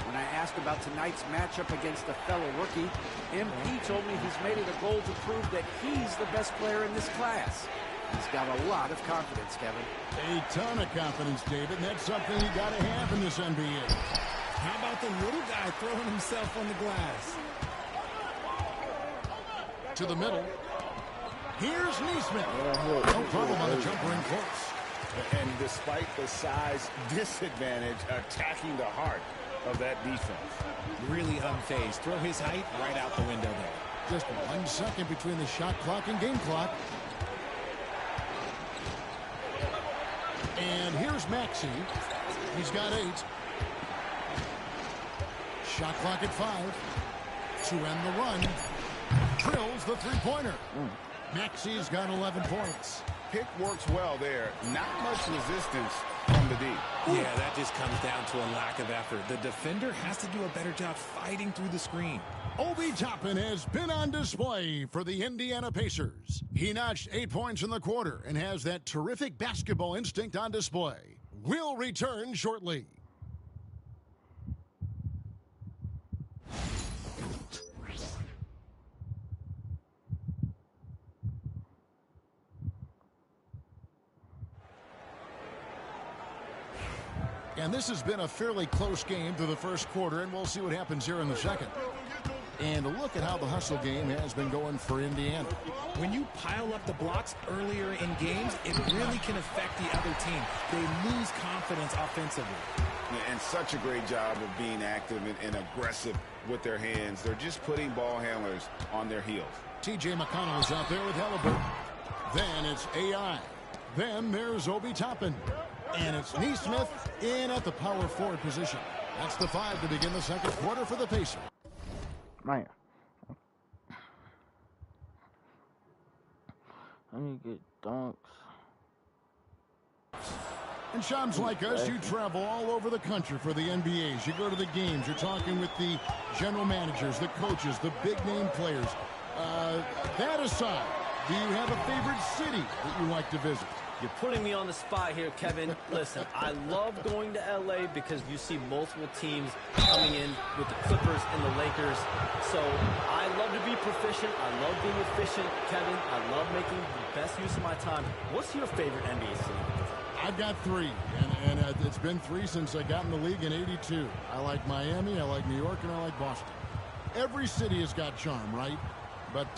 When I asked about tonight's matchup against a fellow rookie, MP told me he's made it a goal to prove that he's the best player in this class. He's got a lot of confidence, Kevin. A ton of confidence, David, and that's something you got to have in this NBA. How about the little guy throwing himself on the glass? To the middle. Here's Neesmith. No problem on the jumper in close. And despite the size disadvantage, attacking the heart of that defense. Really unfazed. Throw his height right out the window there. Just 1 second between the shot clock and game clock. And here's Maxey. He's got 8. Shot clock at 5. To end the run. Drills the three-pointer. Maxey's got 11 points. Pick works well there. Not much resistance from the D. Yeah, that just comes down to a lack of effort. The defender has to do a better job fighting through the screen. Obi Toppin has been on display for the Indiana Pacers. He notched 8 points in the quarter and has that terrific basketball instinct on display. We'll return shortly. And this has been a fairly close game through the first quarter, and we'll see what happens here in the second. And look at how the hustle game has been going for Indiana. When you pile up the blocks earlier in games, it really can affect the other team. They lose confidence offensively. And such a great job of being active and aggressive with their hands. They're just putting ball handlers on their heels. TJ McConnell is out there with Halliburton. Then it's AI. Then there's Obi Toppin. And it's Neesmith in at the power forward position. That's the 5 to begin the second quarter for the Pacers. Man. I need to get dunks. And Shams like us, you travel all over the country for the NBAs. You go to the games. You're talking with the general managers, the coaches, the big-name players. That aside, do you have a favorite city that you like to visit? You're putting me on the spot here, Kevin. Listen, I love going to L.A. because you see multiple teams coming in with the Clippers and the Lakers. So I love to be proficient. I love being efficient, Kevin. I love making the best use of my time. What's your favorite NBA city? I've got 3, and it's been 3 since I got in the league in '82. I like Miami, I like New York, and I like Boston. Every city has got charm, right? But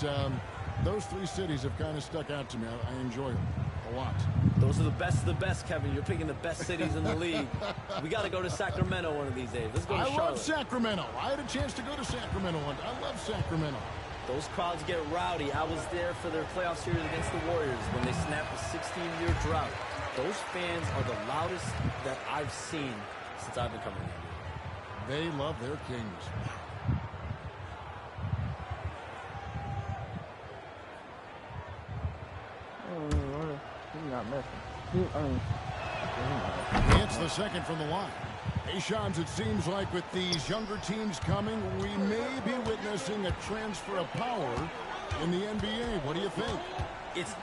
those 3 cities have kind of stuck out to me. I enjoy them a lot. Those are the best of the best, Kevin. You're picking the best cities in the league. We got to go to Sacramento one of these days. Let's go to Charlotte. I love Sacramento. I had a chance to go to Sacramento one day. I love Sacramento. Those crowds get rowdy. I was there for their playoff series against the Warriors when they snapped a 16-year drought. Those fans are the loudest that I've seen since I've been coming in. They love their kings. He's not messing. He hits the second from the line. Hey, Shams, it seems like with these younger teams coming, we may be witnessing a transfer of power in the NBA. What do you think? It's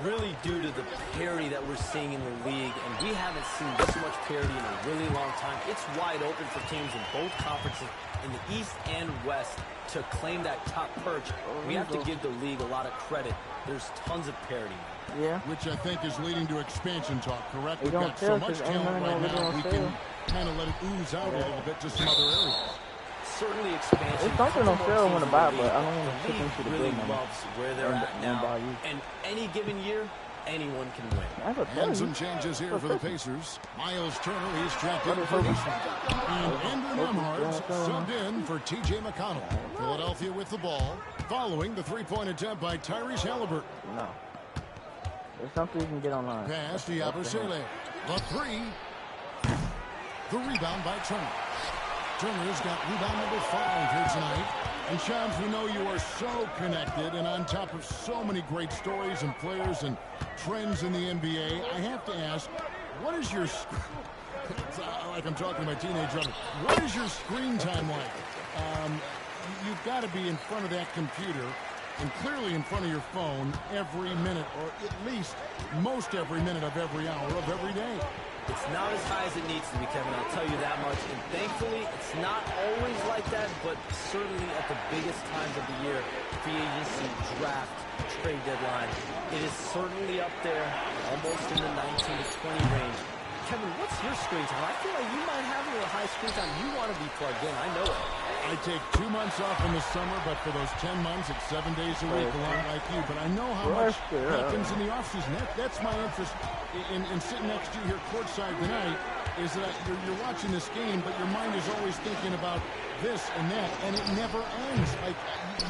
really due to the parity that we're seeing in the league, and we haven't seen this much parity in a really long time. It's wide open for teams in both conferences, in the East and West, to claim that top perch. We have to give the league a lot of credit. There's tons of parity. Yeah. Which I think is leading to expansion talk, correct? We've got so much talent right now, we can kind of let it ooze out a little bit to some other areas. Certainly expansion. It's something on sale I want to buy, but I don't want to put into the really building. loves where they're at now. And any given year, anyone can win. And some changes here for the Pacers. Miles Turner, he's trapped in for Neesmith. And Andrew Nembhard subbed in for TJ McConnell. Philadelphia with the ball, following the three-point attempt by Tyrese Halliburton. No. There's something you can get online. Pass to Yabusele. The 3. The rebound by Turner. Turner's got rebound number 5 here tonight. And Shams, we know you are so connected and on top of so many great stories and players and trends in the NBA. I have to ask, what is your, like I'm talking to my teenage brother, what is your screen time like? You've got to be in front of that computer and clearly in front of your phone every minute, or at least most every minute of every hour of every day. It's not as high as it needs to be, Kevin, I'll tell you that much. And thankfully, it's not always like that, but certainly at the biggest times of the year, free agency, draft, trade deadline, it is certainly up there, almost in the 19 to 20 range. Kevin, what's your screen time? I feel like you might have a little high screen time. You want to be plugged in. I know it. I take 2 months off in the summer, but for those 10 months, it's 7 days a week, a lot like you. But I know how much happens in the offseason. That's my interest in sitting next to you here courtside tonight, is that you're watching this game, but your mind is always thinking about this and that, and it never ends. Like,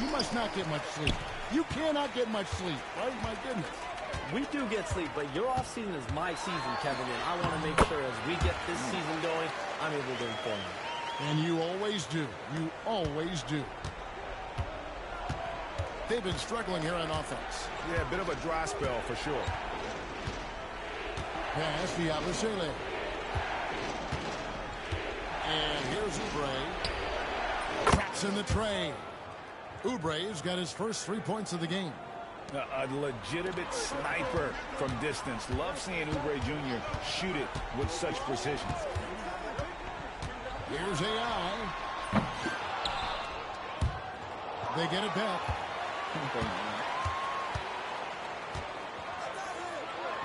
you must not get much sleep. You cannot get much sleep, right? My goodness. We do get sleep, but your offseason is my season, Kevin, and I want to make sure as we get this season going, I'm able to inform you. And you always do. You always do. They've been struggling here on offense. Yeah, a bit of a dry spell for sure. Pass the Abasele. And here's Oubre. Traps in the tray. Oubre's got his first 3 points of the game. A legitimate sniper from distance. Love seeing Oubre Jr. shoot it with such precision. Here's AI. They get it back.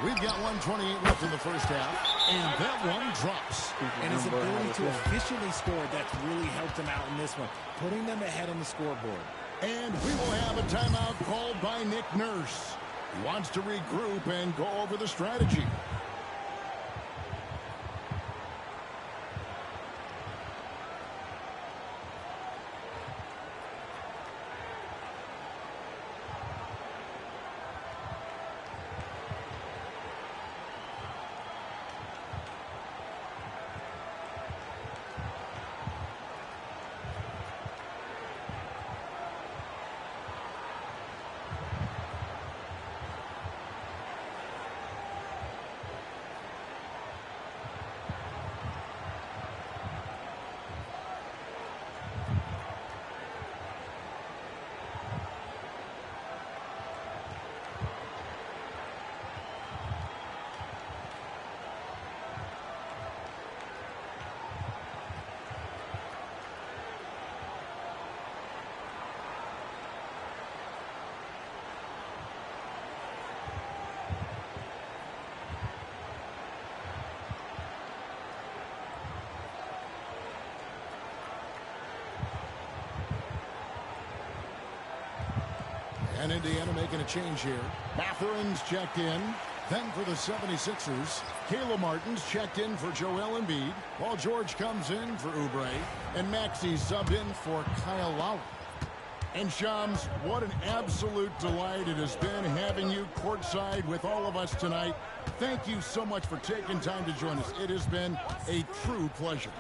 We've got 1:28 left in the first half, and that one drops. And his ability to efficiently score, that's really helped him out in this one, putting them ahead on the scoreboard. And we will have a timeout called by Nick Nurse. He wants to regroup and go over the strategy. And Indiana making a change here. Matherin's checked in. Then for the 76ers, Caleb Martin's checked in for Joel Embiid. Paul George comes in for Oubre. And Maxey subbed in for Kyle Lowry. And Shams, what an absolute delight it has been having you courtside with all of us tonight. Thank you so much for taking time to join us. It has been a true pleasure.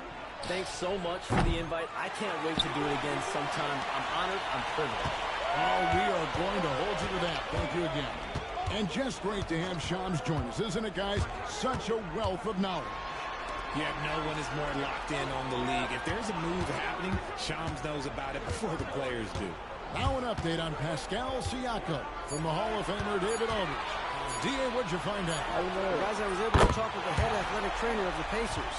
Thanks so much for the invite. I can't wait to do it again sometime. I'm honored. I'm privileged. Oh, we are going to hold you to that. Thank you again. And just great to have Shams join us, isn't it, guys? Such a wealth of knowledge. Yeah, no one is more locked in on the league. If there's a move happening, Shams knows about it before the players do. Now an update on Pascal Siakam from the Hall of Famer David Aldridge. D.A., what'd you find out? Guys, I was able to talk with the head athletic trainer of the Pacers.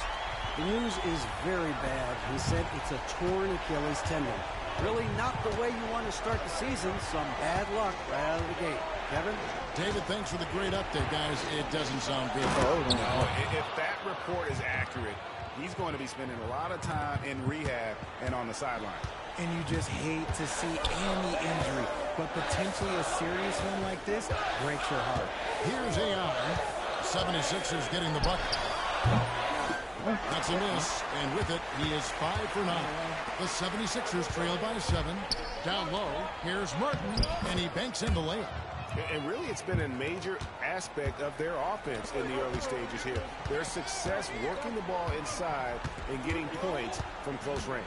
The news is very bad. He said it's a torn Achilles tendon. Really not the way you want to start the season. Some bad luck right out of the gate. Kevin? David, thanks for the great update, guys. It doesn't sound good. No, if that report is accurate, he's going to be spending a lot of time in rehab and on the sideline. And you just hate to see any injury, but potentially a serious one like this breaks your heart. Here's AI. 76ers getting the bucket. That's a miss, and with it, he is 5 for 9. The 76ers trail by 7. Down low, here's Martin, and he banks in the layup. And really, it's been a major aspect of their offense in the early stages here. Their success working the ball inside and getting points from close range.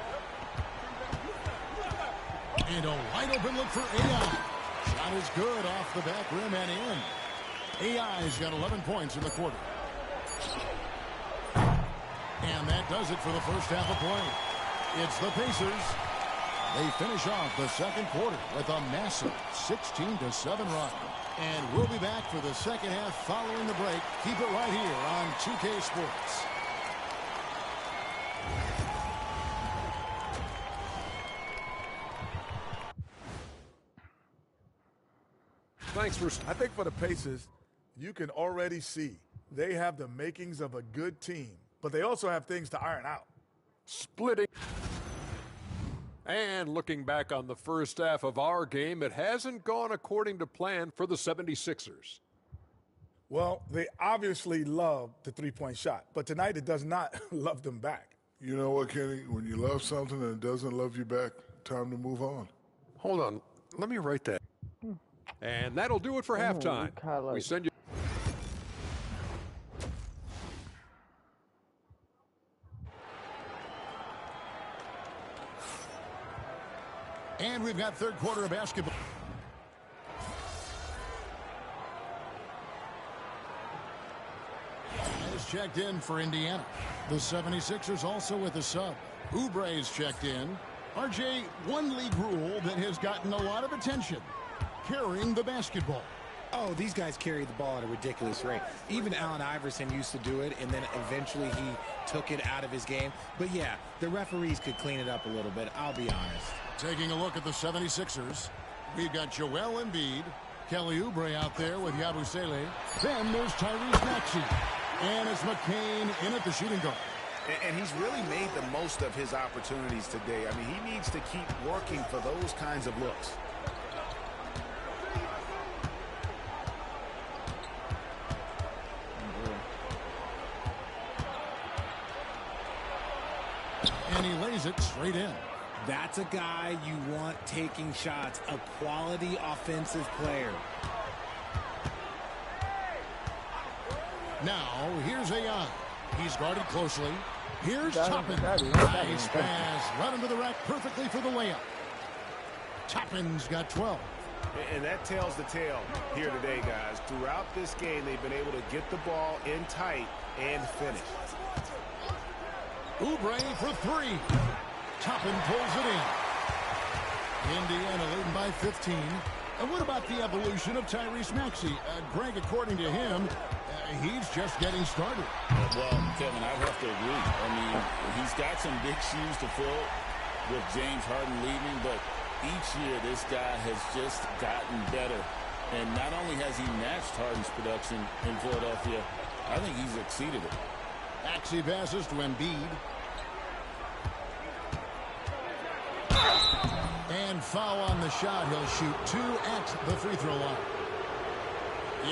And a wide open look for AI. Shot is good off the back rim and in. AI's got 11 points in the quarter. And that does it for the first half of play. It's the Pacers They finish off the second quarter with a massive 16-7 run. And we'll be back for the second half following the break. Keep it right here on 2K Sports. Thanks for... I think for the Pacers, you can already see they have the makings of a good team, but they also have things to iron out. Splitting. And looking back on the first half of our game, it hasn't gone according to plan for the 76ers. Well, they obviously love the three-point shot, but tonight it does not love them back. You know what, Kenny? When you love something and it doesn't love you back, time to move on. Hold on. Let me write that. And that'll do it for halftime. We send you... And we've got third quarter of basketball. Has checked in for Indiana. The 76ers also with a sub. Oubre's checked in. RJ, one league rule that has gotten a lot of attention. Carrying the basketball. Oh, these guys carry the ball at a ridiculous rate. Even Allen Iverson used to do it, and then eventually he took it out of his game. But yeah, the referees could clean it up a little bit, I'll be honest. Taking a look at the 76ers, we've got Joel Embiid, Kelly Oubre out there with Yabusele. Then there's Tyrese Maxey. And it's McCain in at the shooting guard. And he's really made the most of his opportunities today. I mean, he needs to keep working for those kinds of looks. And he lays it straight in. That's a guy you want taking shots, a quality offensive player. Now, here's AI. He's guarded closely. Here's Toppin. Nice pass. Run into the rack perfectly for the layup. Toppin's got 12. And that tells the tale here today, guys. Throughout this game, they've been able to get the ball in tight and finish. Oubre for three. Toppin pulls it in. Indiana leading by 15. And what about the evolution of Tyrese Maxey? Greg, according to him, he's just getting started. Well, Kevin, I'd have to agree. I mean, he's got some big shoes to fill with James Harden leaving, but each year this guy has just gotten better. And not only has he matched Harden's production in Philadelphia, I think he's exceeded it. Maxey passes to Embiid. And foul on the shot. He'll shoot 2 at the free throw line.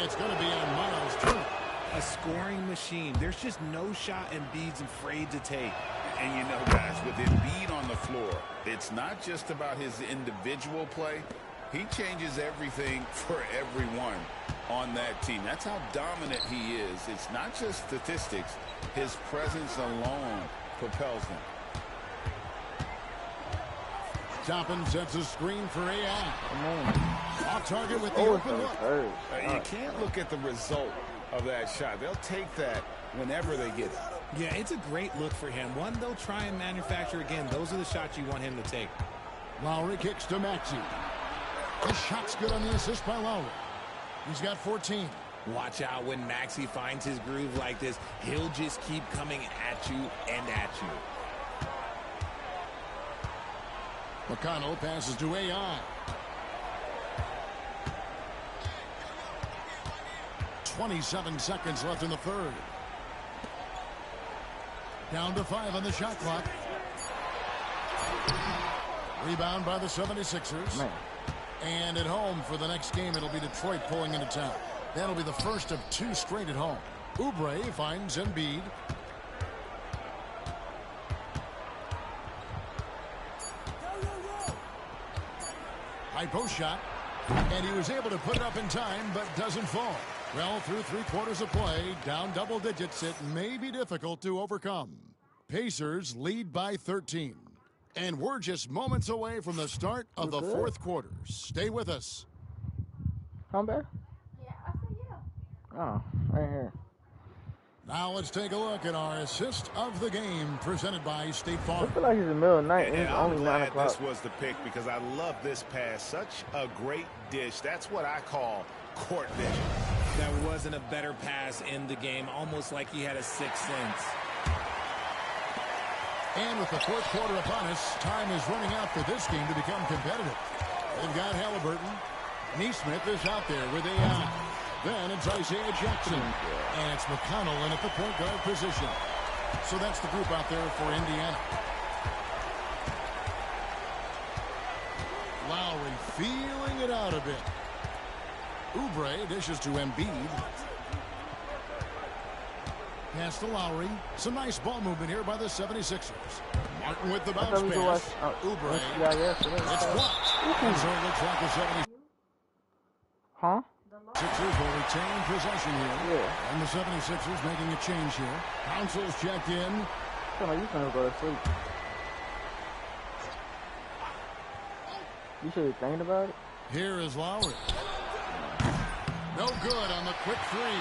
It's going to be on Miles Turner. A scoring machine. There's just no shot Embiid's afraid to take. And you know, guys, with Embiid on the floor, it's not just about his individual play. He changes everything for everyone on that team. That's how dominant he is. It's not just statistics. His presence alone propels them. Toppin sets a screen for AI. Off target with the open look. You can't look at the result of that shot. They'll take that whenever they get it. Yeah, it's a great look for him. One they'll try and manufacture again. Those are the shots you want him to take. Lowry kicks to Maxey. The shot's good on the assist by Lowry. He's got 14. Watch out when Maxey finds his groove like this. He'll just keep coming at you and at you. McConnell passes to AI. 27 seconds left in the third. Down to 5 on the shot clock. Rebound by the 76ers. Man. And at home for the next game, it'll be Detroit pulling into town. That'll be the first of 2 straight at home. Oubre finds Embiid. High post shot. And he was able to put it up in time, but doesn't fall. Well, through 3 quarters of play, down double digits, it may be difficult to overcome. Pacers lead by 13. And we're just moments away from the start of the fourth quarter. Stay with us. Home bear? Yeah, I said yeah. Oh, right here. Now let's take a look at our assist of the game presented by State Farm. I feel like it's the middle of the night and it's I'm only 9 glad o'clock. this was the pick because I love this pass. Such a great dish. That's what I call court vision. That wasn't a better pass in the game, almost like he had a sixth sense. And with the fourth quarter upon us, time is running out for this game to become competitive. They've got Halliburton. Neesmith is out there with AI. Then it's Isaiah Jackson. And it's McConnell in at the point guard position. So that's the group out there for Indiana. Lowry feeling it out a bit. Oubre dishes to Embiid. Pass to Lowry. Some nice ball movement here by the 76ers. Martin with the bounce pass. Oubre. It's blocked. And so it looks like the 76ers. Huh? Sixers will retain possession here. Yeah. And the 76ers making a change here. Council's checked in. Come on, you gonna go to sleep. You should be thinking about it. Here is Lowry. No good on the quick three.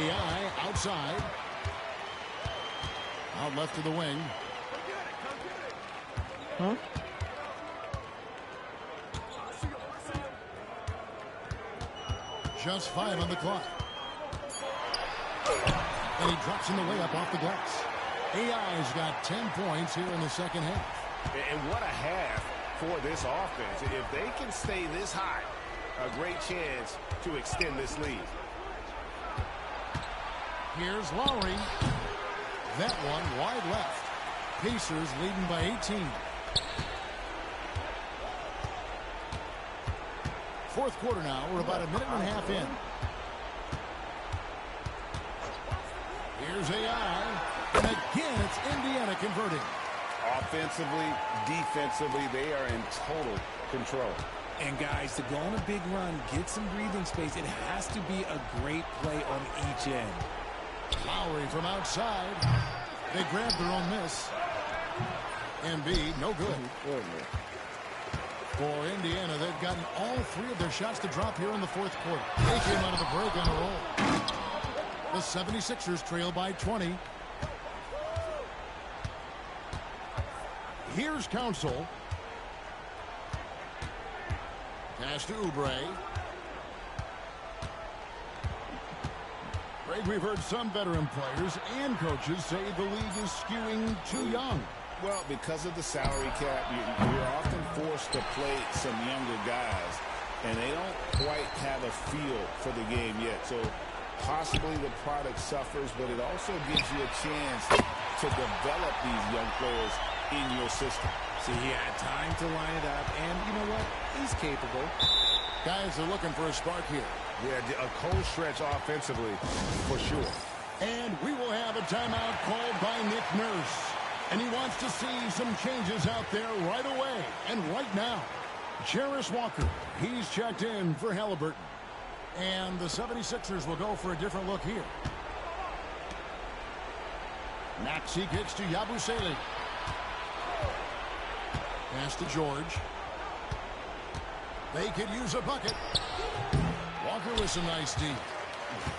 AI outside. Out left to the wing. Huh? Just 5 on the clock. And he drops in the way up off the glass. AI's got 10 points here in the second half. And what a half for this offense. If they can stay this high, a great chance to extend this lead. Here's Lowry. That one wide left. Pacers leading by 18. Fourth quarter now. We're about a minute and a half in. Here's AI. And again, it's Indiana converting. Offensively, defensively, they are in total control. And guys, to go on a big run, get some breathing space, it has to be a great play on each end. Lowry from outside. They grabbed their own miss. Embiid, no good. For Indiana, they've gotten all 3 of their shots to drop here in the fourth quarter. They came out of the break on a roll. The 76ers trail by 20. Here's Council. Pass to Oubre. Greg, we've heard some veteran players and coaches say the league is skewing too young. Well, because of the salary cap, you're often forced to play some younger guys, and they don't quite have a feel for the game yet. So possibly the product suffers, but it also gives you a chance to develop these young players in your system. See, he had time to line it up, and you know what? He's capable. Guys are looking for a spark here. Yeah, a cold stretch offensively, for sure. And we will have a timeout called by Nick Nurse. And he wants to see some changes out there right away and right now. Jarris Walker, he's checked in for Halliburton. And the 76ers will go for a different look here. Maxey kicks to Yabusele. Pass to George. They could use a bucket. Walker with some nice D.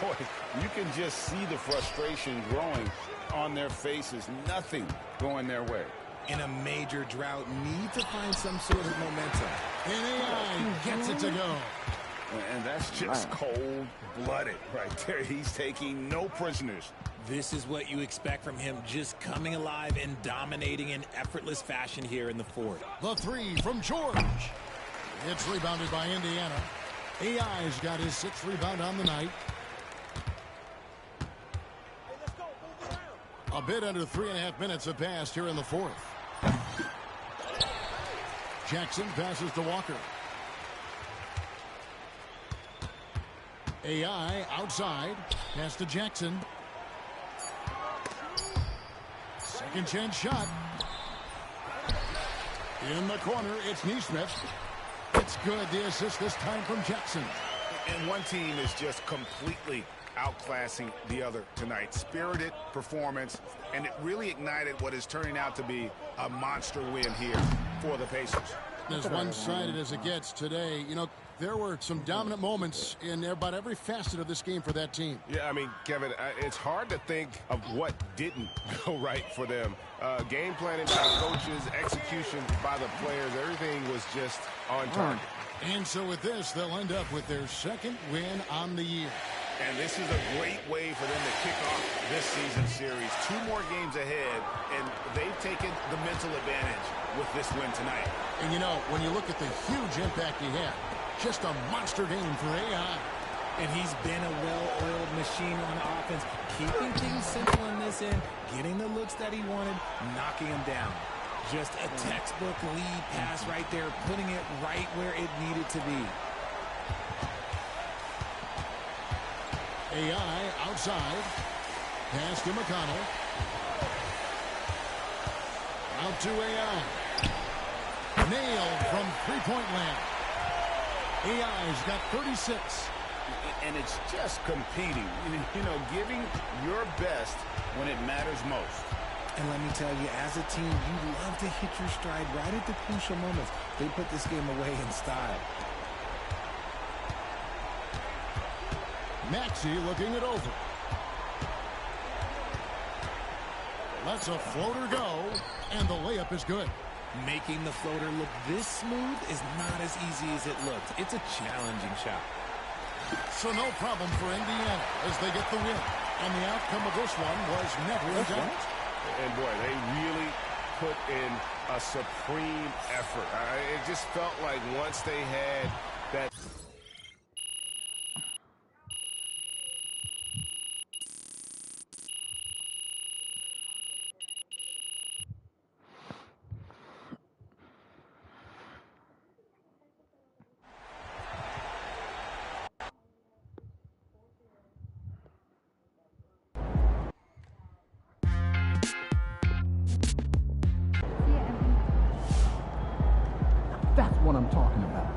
Boy, you can just see the frustration growing on their faces. Nothing going their way. In a major drought, need to find some sort of momentum. And AI gets it to go. And that's just cold-blooded right there. He's taking no prisoners. This is what you expect from him, just coming alive and dominating in effortless fashion here in the fourth. The 3 from George. It's rebounded by Indiana. AI's got his 6th rebound on the night. A bit under 3.5 minutes have passed here in the fourth. Jackson passes to Walker. AI outside. Pass to Jackson. Second chance shot. In the corner, it's Neesmith. It's good. The assist this time from Jackson. And one team is just completely outclassing the other tonight. Spirited performance, and it really ignited what is turning out to be a monster win here for the Pacers. As one-sided as it gets today, you know, there were some dominant moments in about every facet of this game for that team. Yeah, I mean, Kevin, it's hard to think of what didn't go right for them. Game planning by the coaches, execution by the players, everything was just on target. And so with this, they'll end up with their second win on the year. And this is a great way for them to kick off this season series. 2 more games ahead, and they've taken the mental advantage with this win tonight. And you know, when you look at the huge impact he had, just a monster game for AI. And he's been a well-oiled machine on offense, keeping things simple in this end, getting the looks that he wanted, knocking them down. Just a textbook lead pass right there, putting it right where it needed to be. AI outside. Pass to McConnell. Out to AI. Nailed from three-point land. AI's got 36. And it's just competing, you know, giving your best when it matters most. And let me tell you, as a team, you love to hit your stride right at the crucial moments. They put this game away in style. Maxey looking it over. Lets a floater go, and the layup is good. Making the floater look this smooth is not as easy as it looked. It's a challenging shot. So no problem for Indiana as they get the win. And the outcome of this one was never in doubt. And boy, they really put in a supreme effort. It just felt like once they had that... That's what I'm talking about.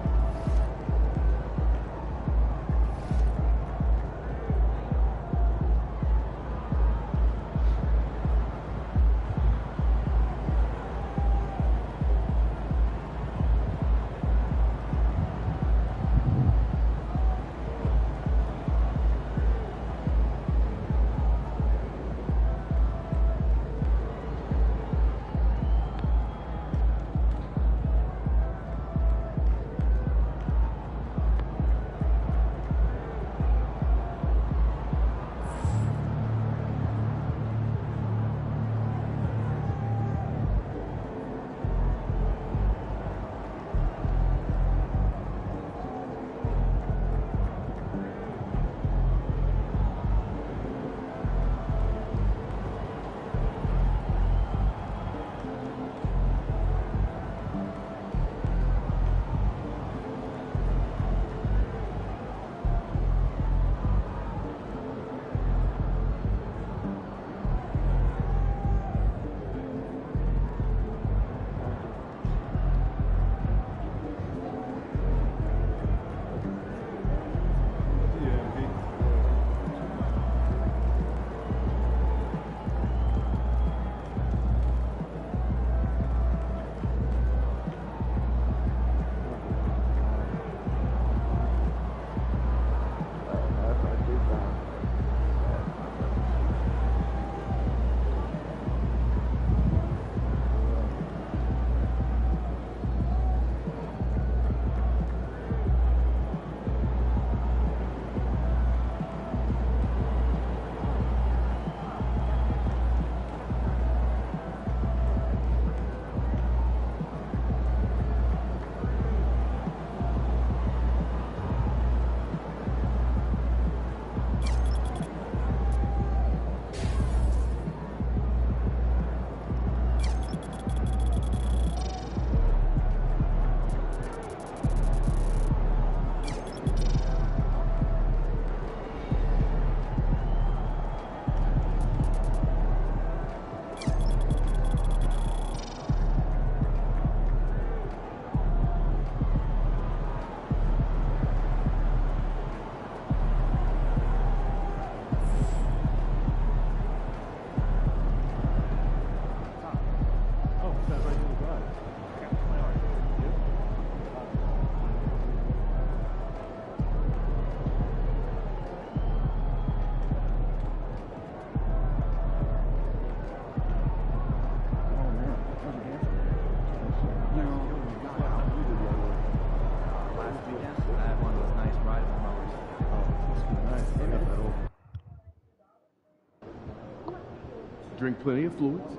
drink plenty of fluids.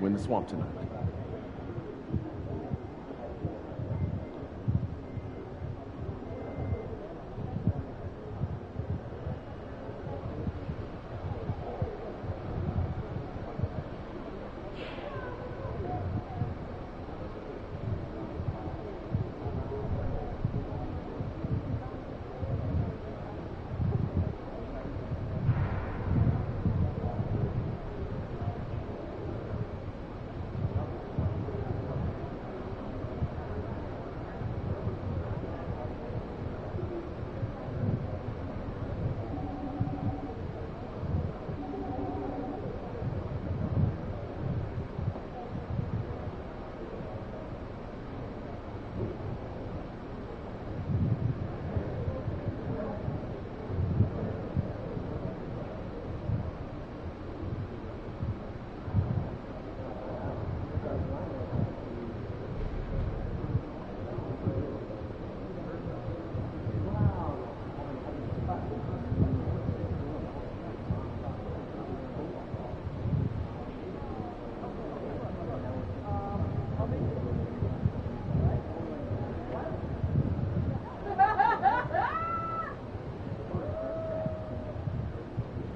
Win the swamp tonight.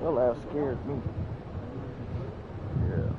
Your laugh scared me. Yeah.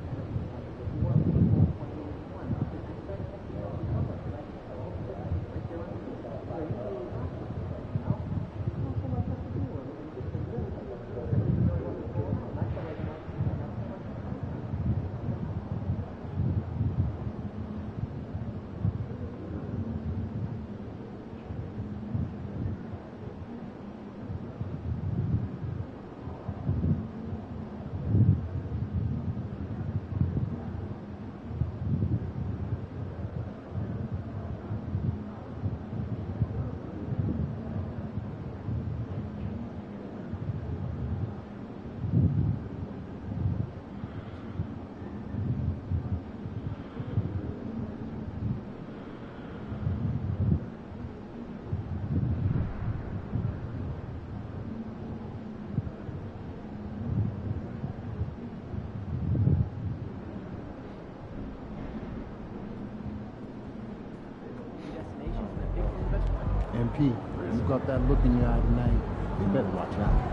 MP, you got that look in your eye tonight. You better watch out.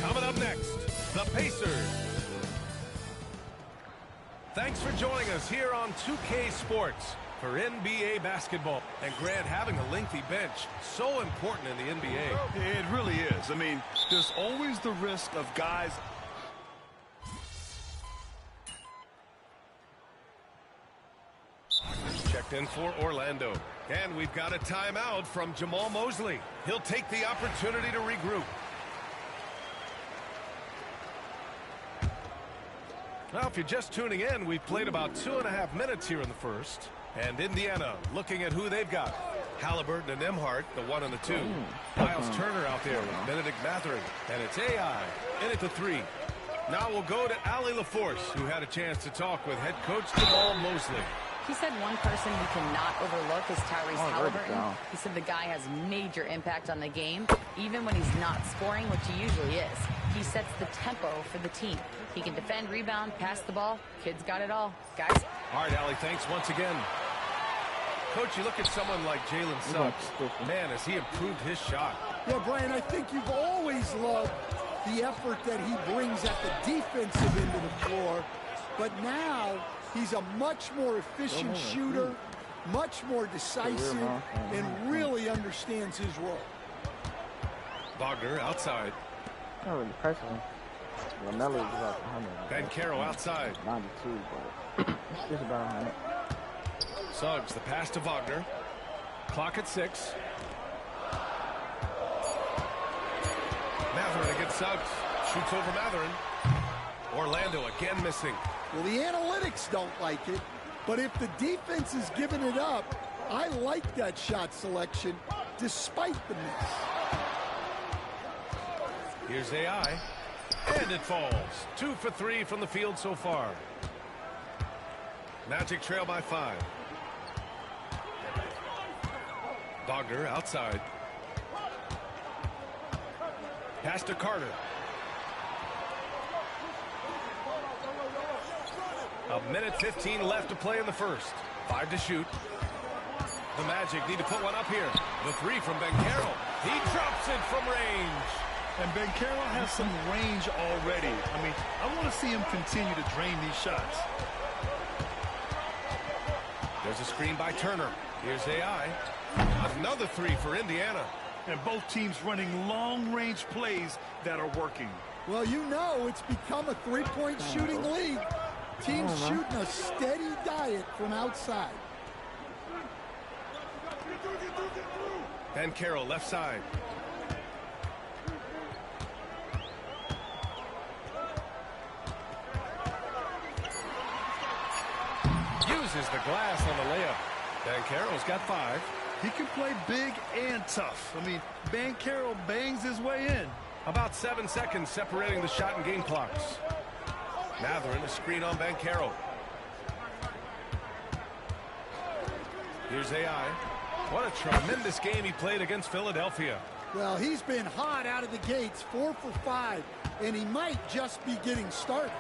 Coming up next, the Pacers. Thanks for joining us here on 2K Sports for NBA basketball. And Grant, having a lengthy bench, so important in the NBA. It really is. I mean, there's always the risk of guys... Checked in for Orlando. And we've got a timeout from Jamal Mosley. He'll take the opportunity to regroup. Now, if you're just tuning in, we've played about 2.5 minutes here in the first. And Indiana looking at who they've got. Halliburton and Nembhard, the 1 and the 2. Miles Turner out there with Benedict Mathurin. And it's AI in at the 3. Now we'll go to Allie LaForce, who had a chance to talk with head coach Jamal Mosley. He said one person we cannot overlook is Tyrese Halliburton. He said the guy has major impact on the game, even when he's not scoring, which he usually is. He sets the tempo for the team. He can defend, rebound, pass the ball. Kid's got it all. Guys? All right, Allie, thanks once again. Coach, you look at someone like Jalen Suggs. Man, has he improved his shot. Yeah, Brian, I think you've always loved the effort that he brings at the defensive end of the floor. But now he's a much more efficient shooter, much more decisive, and really understands his role. Wagner outside. Not really pressing him. LaMelo is about 100. Banchero outside. 92, but it's just about 100. Suggs, the pass to Wagner. Clock at 6. Mathurin against Suggs. Shoots over Mathurin. Orlando again missing. Well, the analytics don't like it, but if the defense is giving it up, I like that shot selection despite the miss. Here's AI, and it falls. 2 for 3 from the field so far. Magic trail by 5. Wagner outside. Pass to Carter. A minute 15 left to play in the first. 5 to shoot. The Magic need to put one up here. The 3 from Banchero. He drops it from range. And Banchero has some range already. I mean, I want to see him continue to drain these shots. There's a screen by Turner. Here's AI. Another 3 for Indiana. And both teams running long-range plays that are working. Well, you know it's become a three-point shooting league. Teams shooting a steady diet from outside. Banchero left side. Uses the glass on the layup. Banchero's got 5. He can play big and tough. I mean, Banchero bangs his way in. About 7 seconds separating the shot and game clocks. Mathurin, a screen on Banchero. Here's AI. What a tremendous game he played against Philadelphia. Well, he's been hot out of the gates, 4 for 5, and he might just be getting started.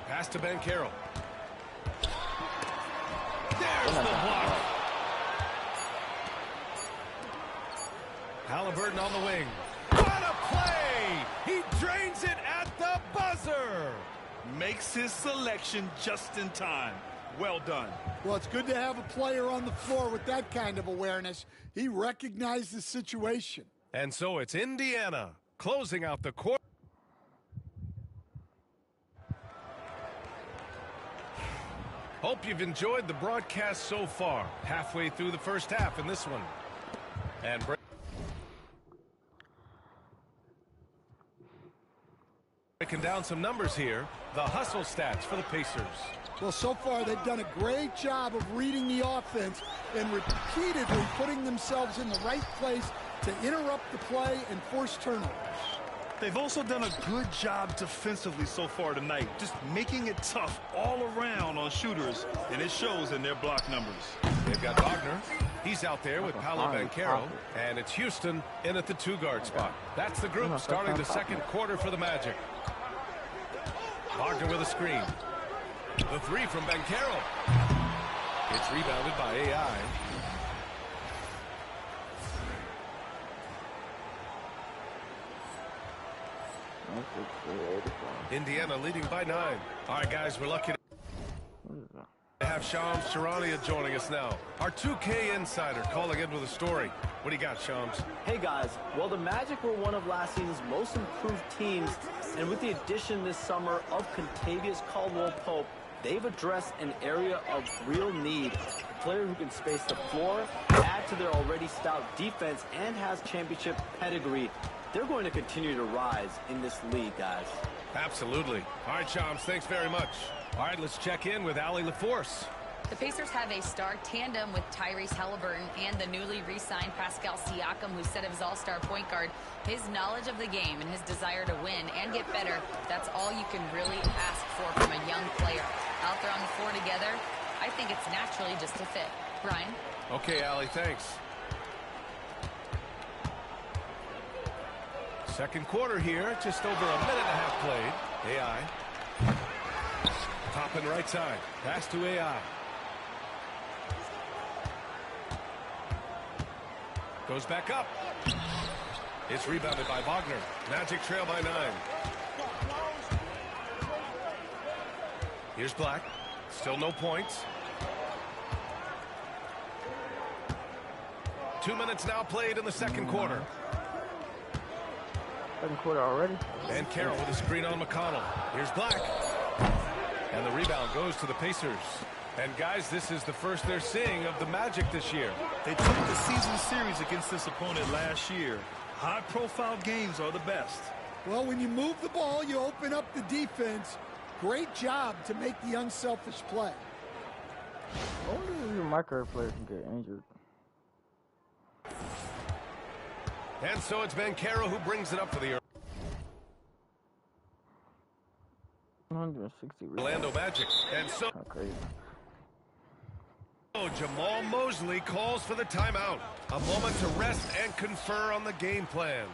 Pass to Banchero. There's the block. Halliburton on the wing. What a play! He drains it at the buzzer. Makes his selection just in time. Well done. Well, it's good to have a player on the floor with that kind of awareness. He recognized the situation. And so it's Indiana closing out the quarter. Hope you've enjoyed the broadcast so far. Halfway through the first half in this one. And breaking down some numbers here. The hustle stats for the Pacers. Well, so far they've done a great job of reading the offense and repeatedly putting themselves in the right place to interrupt the play and force turnovers. They've also done a good job defensively so far tonight, just making it tough all around on shooters, and it shows in their block numbers. They've got Wagner. He's out there with Paolo Banchero, and it's Houston in at the 2-guard spot. That's the group starting the second quarter for the Magic. Wagner with a screen. The 3 from Banchero. It's rebounded by AI. Indiana leading by 9. All right, guys, we're lucky to have Shams Charania joining us now. Our 2K insider calling in with a story. What do you got, Shams? Hey, guys. Well, the Magic were one of last season's most improved teams, and with the addition this summer of Kentavious Caldwell-Pope, they've addressed an area of real need. A player who can space the floor, add to their already stout defense, and has championship pedigree. They're going to continue to rise in this league, guys. Absolutely. All right, Shams, thanks very much. All right, let's check in with Allie LaForce. The Pacers have a star tandem with Tyrese Halliburton and the newly re-signed Pascal Siakam, who said of his all-star point guard, his knowledge of the game and his desire to win and get better, that's all you can really ask for from a young player. Out there on the floor together, I think it's naturally just a fit. Brian? Okay, Allie, thanks. Second quarter here, just over a minute and a half played. AI. Top and right side. Pass to AI. Goes back up. It's rebounded by Wagner. Magic trail by 9. Here's Black. Still no points. 2 minutes now played in the second quarter. Second quarter already. And Carroll with a screen on McConnell. Here's Black. And the rebound goes to the Pacers. And guys, this is the first they're seeing of the Magic this year. They took the season series against this opponent last year. High-profile games are the best. Well, when you move the ball, you open up the defense. Great job to make the unselfish play. Only my current players can get injured. And so it's Banchero who brings it up for the 160 Orlando Magic. And so crazy. Jamal Mosley calls for the timeout. A moment to rest and confer on the game plan.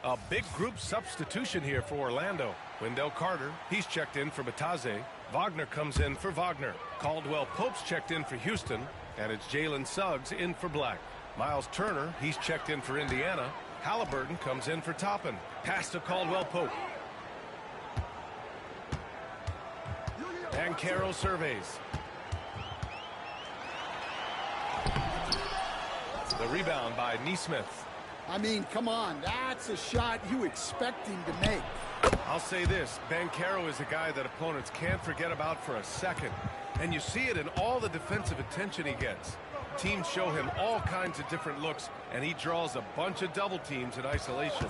A big group substitution here for Orlando. Wendell Carter, he's checked in for Bataze. Wagner comes in for Wagner. Caldwell Pope's checked in for Houston. And it's Jalen Suggs in for Black. Miles Turner, he's checked in for Indiana. Halliburton comes in for Toppin. Pass to Caldwell Pope. And Carroll surveys. The rebound by Nesmith. I mean, come on, that's a shot you expect him to make. I'll say this, Banchero is a guy that opponents can't forget about for a second. And you see it in all the defensive attention he gets. Teams show him all kinds of different looks, and he draws a bunch of double teams in isolation.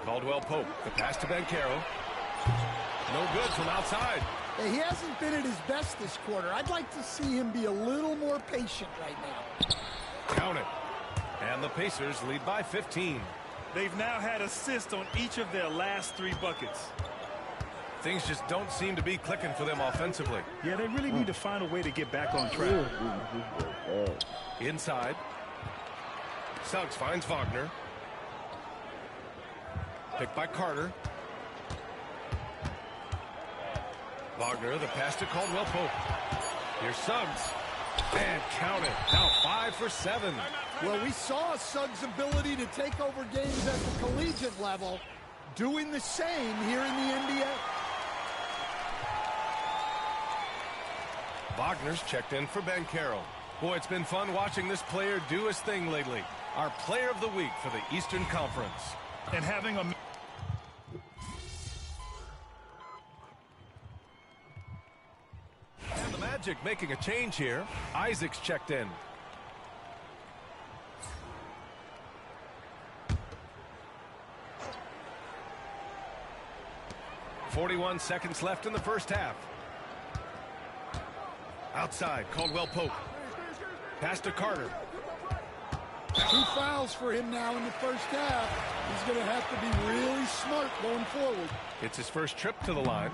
Caldwell Pope, the pass to Banchero. No good from outside. Hey, he hasn't been at his best this quarter. I'd like to see him be a little more patient right now. Count it. And the Pacers lead by 15. They've now had assists on each of their last 3 buckets. Things just don't seem to be clicking for them offensively. Yeah, they really need to find a way to get back on track. Inside. Suggs finds Wagner. Picked by Carter. Wagner, the pass to Caldwell Pope. Here's Suggs. And count it. Now 5 for 7. Well, we saw Suggs' ability to take over games at the collegiate level, doing the same here in the NBA. Wagner's checked in for Banchero. Boy, it's been fun watching this player do his thing lately. Our player of the week for the Eastern Conference. And having a... And the Magic making a change here. Isaac's checked in. .41 seconds left in the first half. Outside, Caldwell Pope. Pass to Carter. 2 fouls for him now in the first half. He's going to have to be really smart going forward. It's his first trip to the line,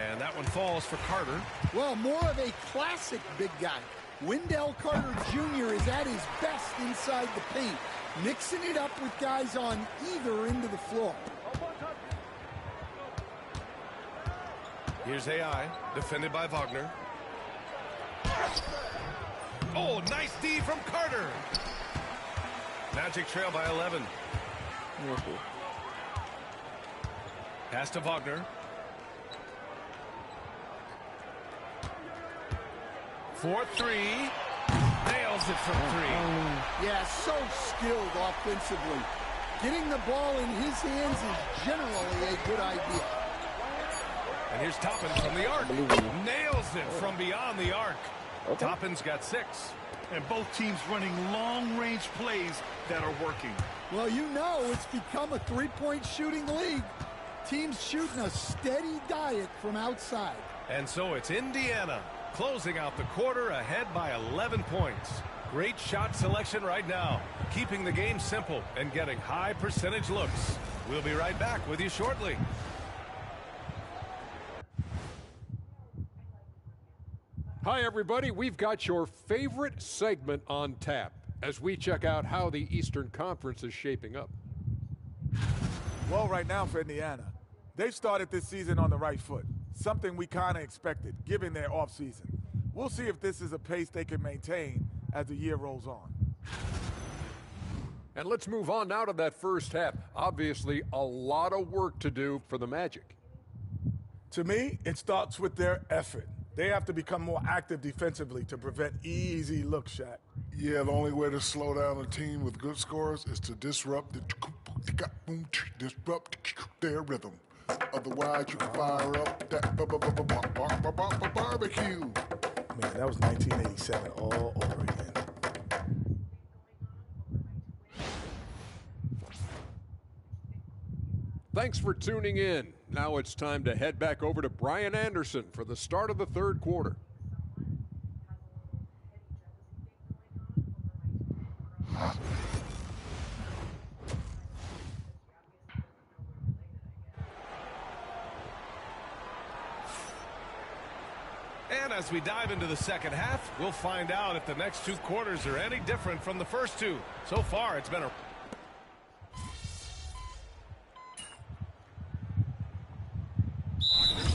and that one falls for Carter. Well, more of a classic big guy. Wendell Carter Jr. is at his best inside the paint, mixing it up with guys on either end of the floor. Here's AI, defended by Wagner. Oh, nice D from Carter. Magic trail by 11. Pass to Wagner. 4-3. Nails it from 3. Yeah, so skilled offensively. Getting the ball in his hands is generally a good idea. And here's Toppin from the arc. Nails it from beyond the arc. Okay. Toppin's got 6. And both teams running long-range plays that are working. Well, you know it's become a 3-point shooting league. Teams shooting a steady diet from outside. And so it's Indiana closing out the quarter ahead by 11 points. Great shot selection right now, keeping the game simple and getting high percentage looks. We'll be right back with you shortly. Hi, everybody. We've got your favorite segment on tap as we check out how the Eastern Conference is shaping up. Well, right now for Indiana, they've started this season on the right foot, something we kind of expected, given their offseason. We'll see if this is a pace they can maintain as the year rolls on. And let's move on now to that first half. Obviously, a lot of work to do for the Magic. To me, it starts with their effort. They have to become more active defensively to prevent easy looks, Shaq. Yeah, the only way to slow down a team with good scores is to disrupt their rhythm. Otherwise, you can fire up that barbecue. Man, that was 1987 all over again. Thanks for tuning in. Now it's time to head back over to Brian Anderson for the start of the third quarter. And as we dive into the second half, we'll find out if the next two quarters are any different from the first two. So far, it's been a...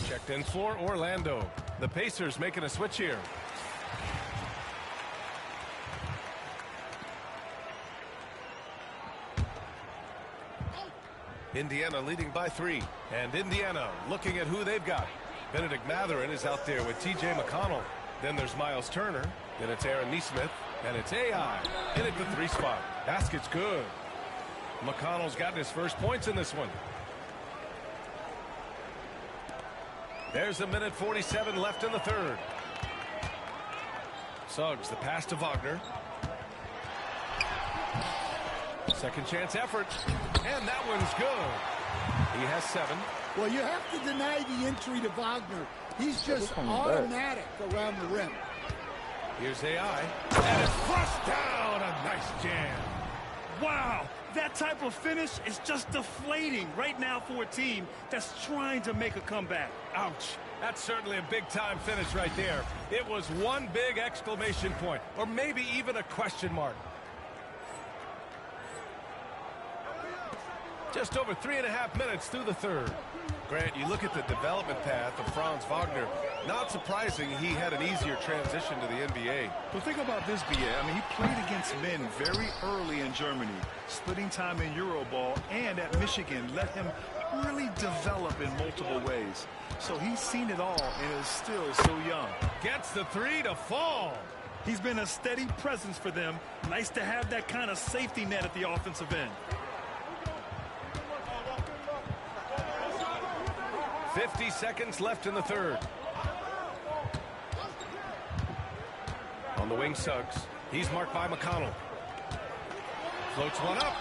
Checked in for Orlando. The Pacers making a switch here. Indiana leading by 3. And Indiana looking at who they've got. Benedict Mathurin is out there with T.J. McConnell. Then there's Miles Turner. Then it's Aaron Nesmith. And it's AI in at the 3 spot. Basket's good. McConnell's gotten his first points in this one. There's a minute 47 left in the third. Suggs, the pass to Wagner. Second chance effort. And that one's good. He has 7. Well, you have to deny the entry to Wagner. He's just automatic around the rim. Here's AI. And it's flushed down. A nice jam. Wow, that type of finish is just deflating right now for a team that's trying to make a comeback. Ouch. That's certainly a big-time finish right there. It was one big exclamation point, or maybe even a question mark. Just over 3.5 minutes through the third. Grant, you look at the development path of Franz Wagner. Not surprising he had an easier transition to the NBA. But think about this, BA. I mean, he played against men very early in Germany, splitting time in Euroball, and at Michigan let him really develop in multiple ways. So he's seen it all and is still so young. Gets the 3 to fall. He's been a steady presence for them. Nice to have that kind of safety net at the offensive end. 50 seconds left in the third. On the wing, Suggs. He's marked by McConnell. Floats one up.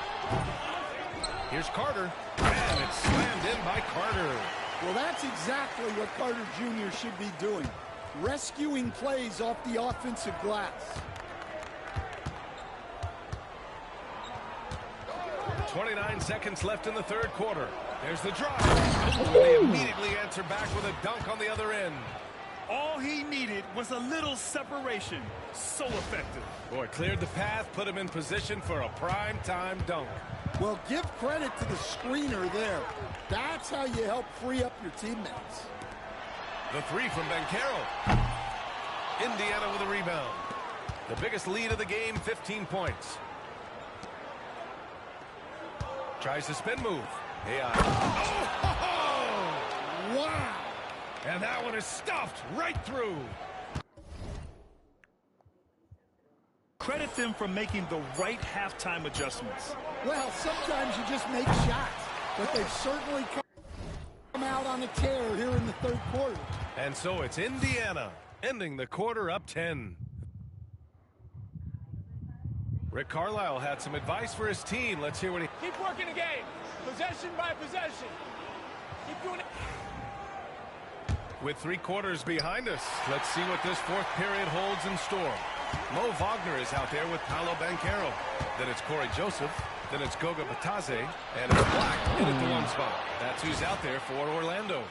Here's Carter. And it's slammed in by Carter. Well, that's exactly what Carter Jr. should be doing. Rescuing plays off the offensive glass. 29 seconds left in the third quarter. There's the drive. Oh, they immediately answer back with a dunk on the other end. All he needed was a little separation. So effective. Boy, cleared the path, put him in position for a prime-time dunk. Well, give credit to the screener there. That's how you help free up your teammates. The 3 from Banchero. Indiana with a rebound. The biggest lead of the game, 15 points. Tries the spin move. AI. Oh! Wow! And that one is stuffed right through. Credit them for making the right halftime adjustments. Well, sometimes you just make shots, but they've certainly come out on a tear here in the third quarter. And so it's Indiana, ending the quarter up 10. Rick Carlisle had some advice for his team. Let's hear what he... Keep working the game. Possession by possession. Keep doing it. With 3 quarters behind us, let's see what this 4th period holds in store. Mo Wagner is out there with Paolo Banchero. Then it's Corey Joseph. Then it's Goga Batadze. And it's Black in at the 1 spot. That's who's out there for Orlando.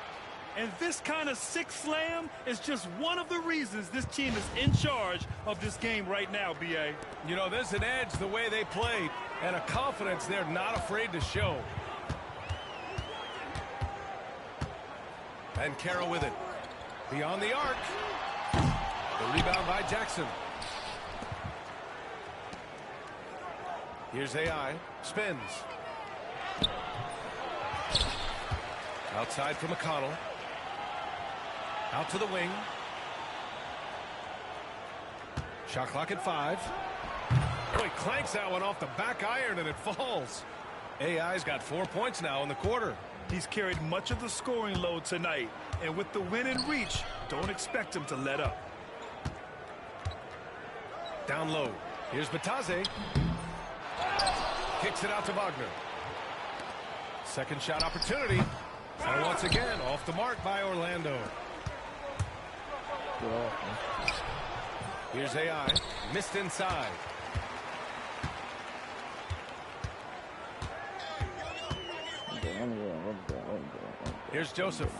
And this kind of sick slam is just one of the reasons this team is in charge of this game right now, B.A. You know, there's an edge the way they played and a confidence they're not afraid to show. And Carroll with it. Beyond the arc. The rebound by Jackson. Here's AI. Spins. Outside for McConnell. Out to the wing. Shot clock at 5. Oh, he clanks that one off the back iron and it falls. AI's got 4 points now in the quarter. He's carried much of the scoring load tonight. And with the win and reach, don't expect him to let up. Down low. Here's Batadze. Kicks it out to Wagner. Second shot opportunity. And once again, off the mark by Orlando. Here's AI. Missed inside. Here's Joseph.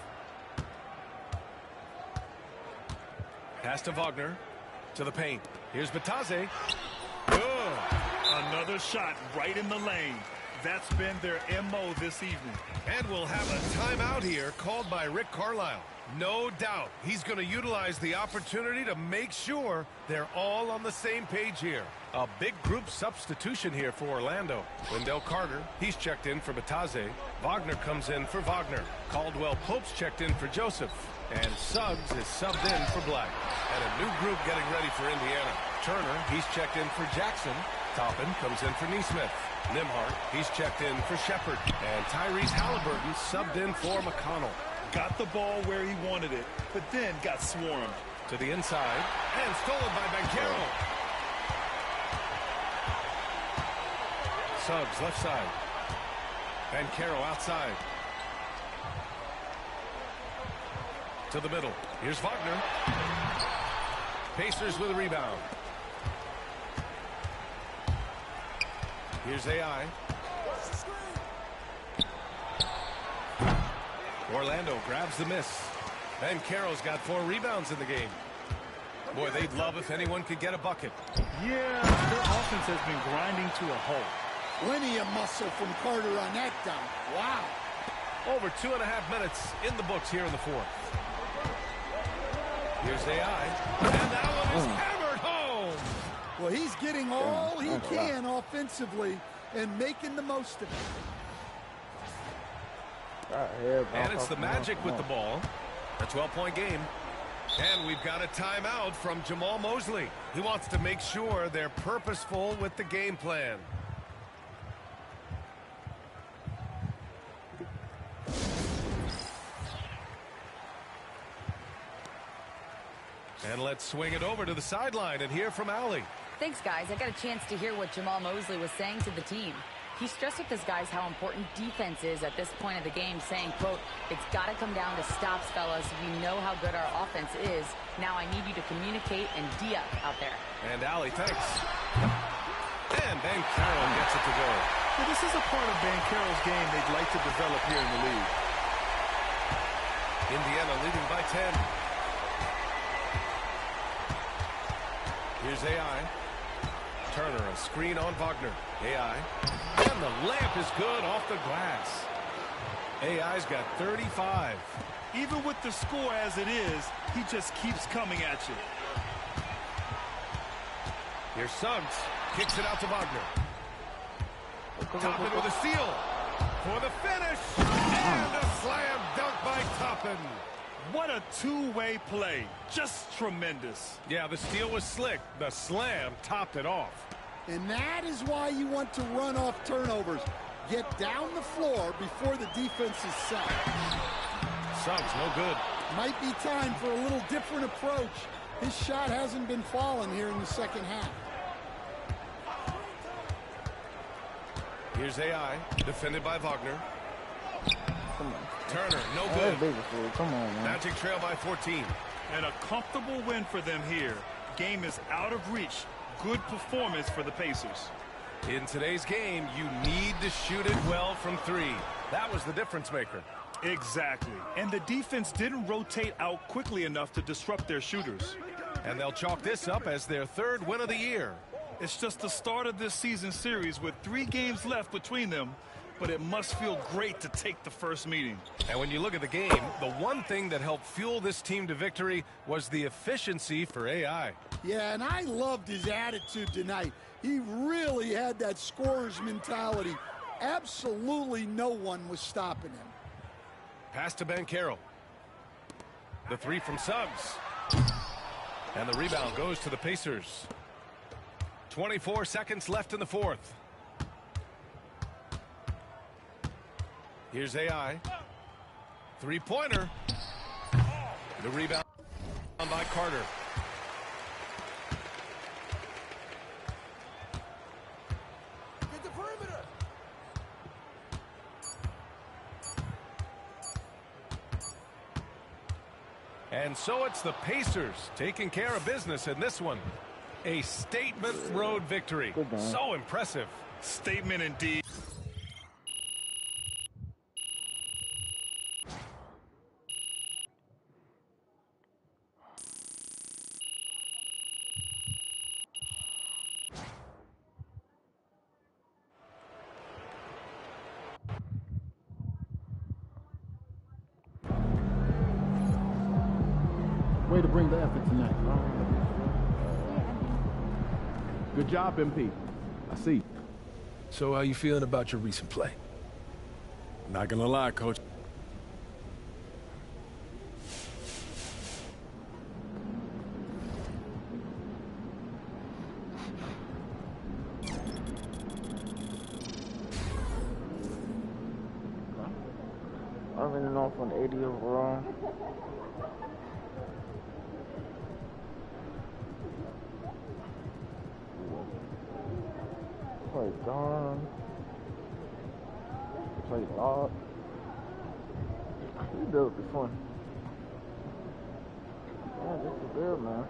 Pass to Wagner. To the paint. Here's Batadze. Another shot right in the lane. That's been their MO this evening. And we'll have a timeout here called by Rick Carlisle. No doubt he's going to utilize the opportunity to make sure they're all on the same page here. A big group substitution here for Orlando. Wendell Carter, he's checked in for Batadze. Wagner comes in for Wagner. Caldwell Pope's checked in for Joseph. And Suggs is subbed in for Black. And a new group getting ready for Indiana. Turner, he's checked in for Jackson. Toppin comes in for Neesmith. Nimhart, he's checked in for Shepard. And Tyrese Halliburton subbed in for McConnell. Got the ball where he wanted it, but then got swarmed. To the inside, and stolen by Banchero. Suggs left side. Banchero outside. To the middle. Here's Wagner. Pacers with a rebound. Here's AI. Orlando grabs the miss. And Carroll's got 4 rebounds in the game. Boy, they'd love if anyone could get a bucket. Yeah, their offense has been grinding to a halt. Plenty of muscle from Carter on that dunk. Wow. Over 2.5 minutes in the books here in the 4th. Here's AI. And that one is hammered home. Well, he's getting all he can offensively and making the most of it. And it's the Magic with the ball. A 12-point game. And we've got a timeout from Jamal Mosley. He wants to make sure they're purposeful with the game plan. And let's swing it over to the sideline and hear from Allie. Thanks, guys. I got a chance to hear what Jamal Mosley was saying to the team. He stressed with his guys how important defense is at this point of the game, saying, quote, "It's got to come down to stops, fellas. We know how good our offense is. Now I need you to communicate and D-up out there." And Allie, thanks. And Banchero gets it to go. Well, this is a part of Banchero's game they'd like to develop here in the league. Indiana leading by 10. Here's AI. Turner, a screen on Wagner. AI. And the layup is good off the glass. AI's got 35. Even with the score as it is, he just keeps coming at you. Here's Suggs. Kicks it out to Wagner. Toppin with a steal. For the finish. And a slam dunk by Toppin. What a two-way play. Just tremendous. Yeah, the steal was slick. The slam topped it off. And that is why you want to run off turnovers. Get down the floor before the defense is set. Suggs, no good. Might be time for a little different approach. His shot hasn't been falling here in the second half. Here's AI, defended by Wagner. Come on. Turner, no Oh, good. that's big for you. Come on, man. Magic trail by 14. And a comfortable win for them here. Game is out of reach. Good performance for the Pacers. In today's game, you need to shoot it well from 3. That was the difference maker. Exactly. And the defense didn't rotate out quickly enough to disrupt their shooters. And they'll chalk this up as their 3rd win of the year. It's just the start of this season series with 3 games left between them, but it must feel great to take the first meeting. And when you look at the game, the one thing that helped fuel this team to victory was the efficiency for AI. Yeah, and I loved his attitude tonight. He really had that scorer's mentality. Absolutely no one was stopping him. Pass to Ben Carroll. The 3 from Suggs. And the rebound goes to the Pacers. 24 seconds left in the 4th. Here's AI. 3-pointer. The rebound by Carter. Get the perimeter. And so it's the Pacers taking care of business in this one. A statement road victory. So impressive. Statement indeed. Way to bring the effort tonight. Good job, MP. I see. So how you feeling about your recent play? Not gonna lie, Coach. I'm running off on 80 overall. Play gone. Play lock. This build be fun. Yeah, this is good, man.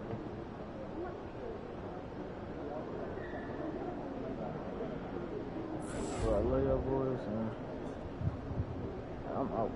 So I love y'all boys, and I'm out.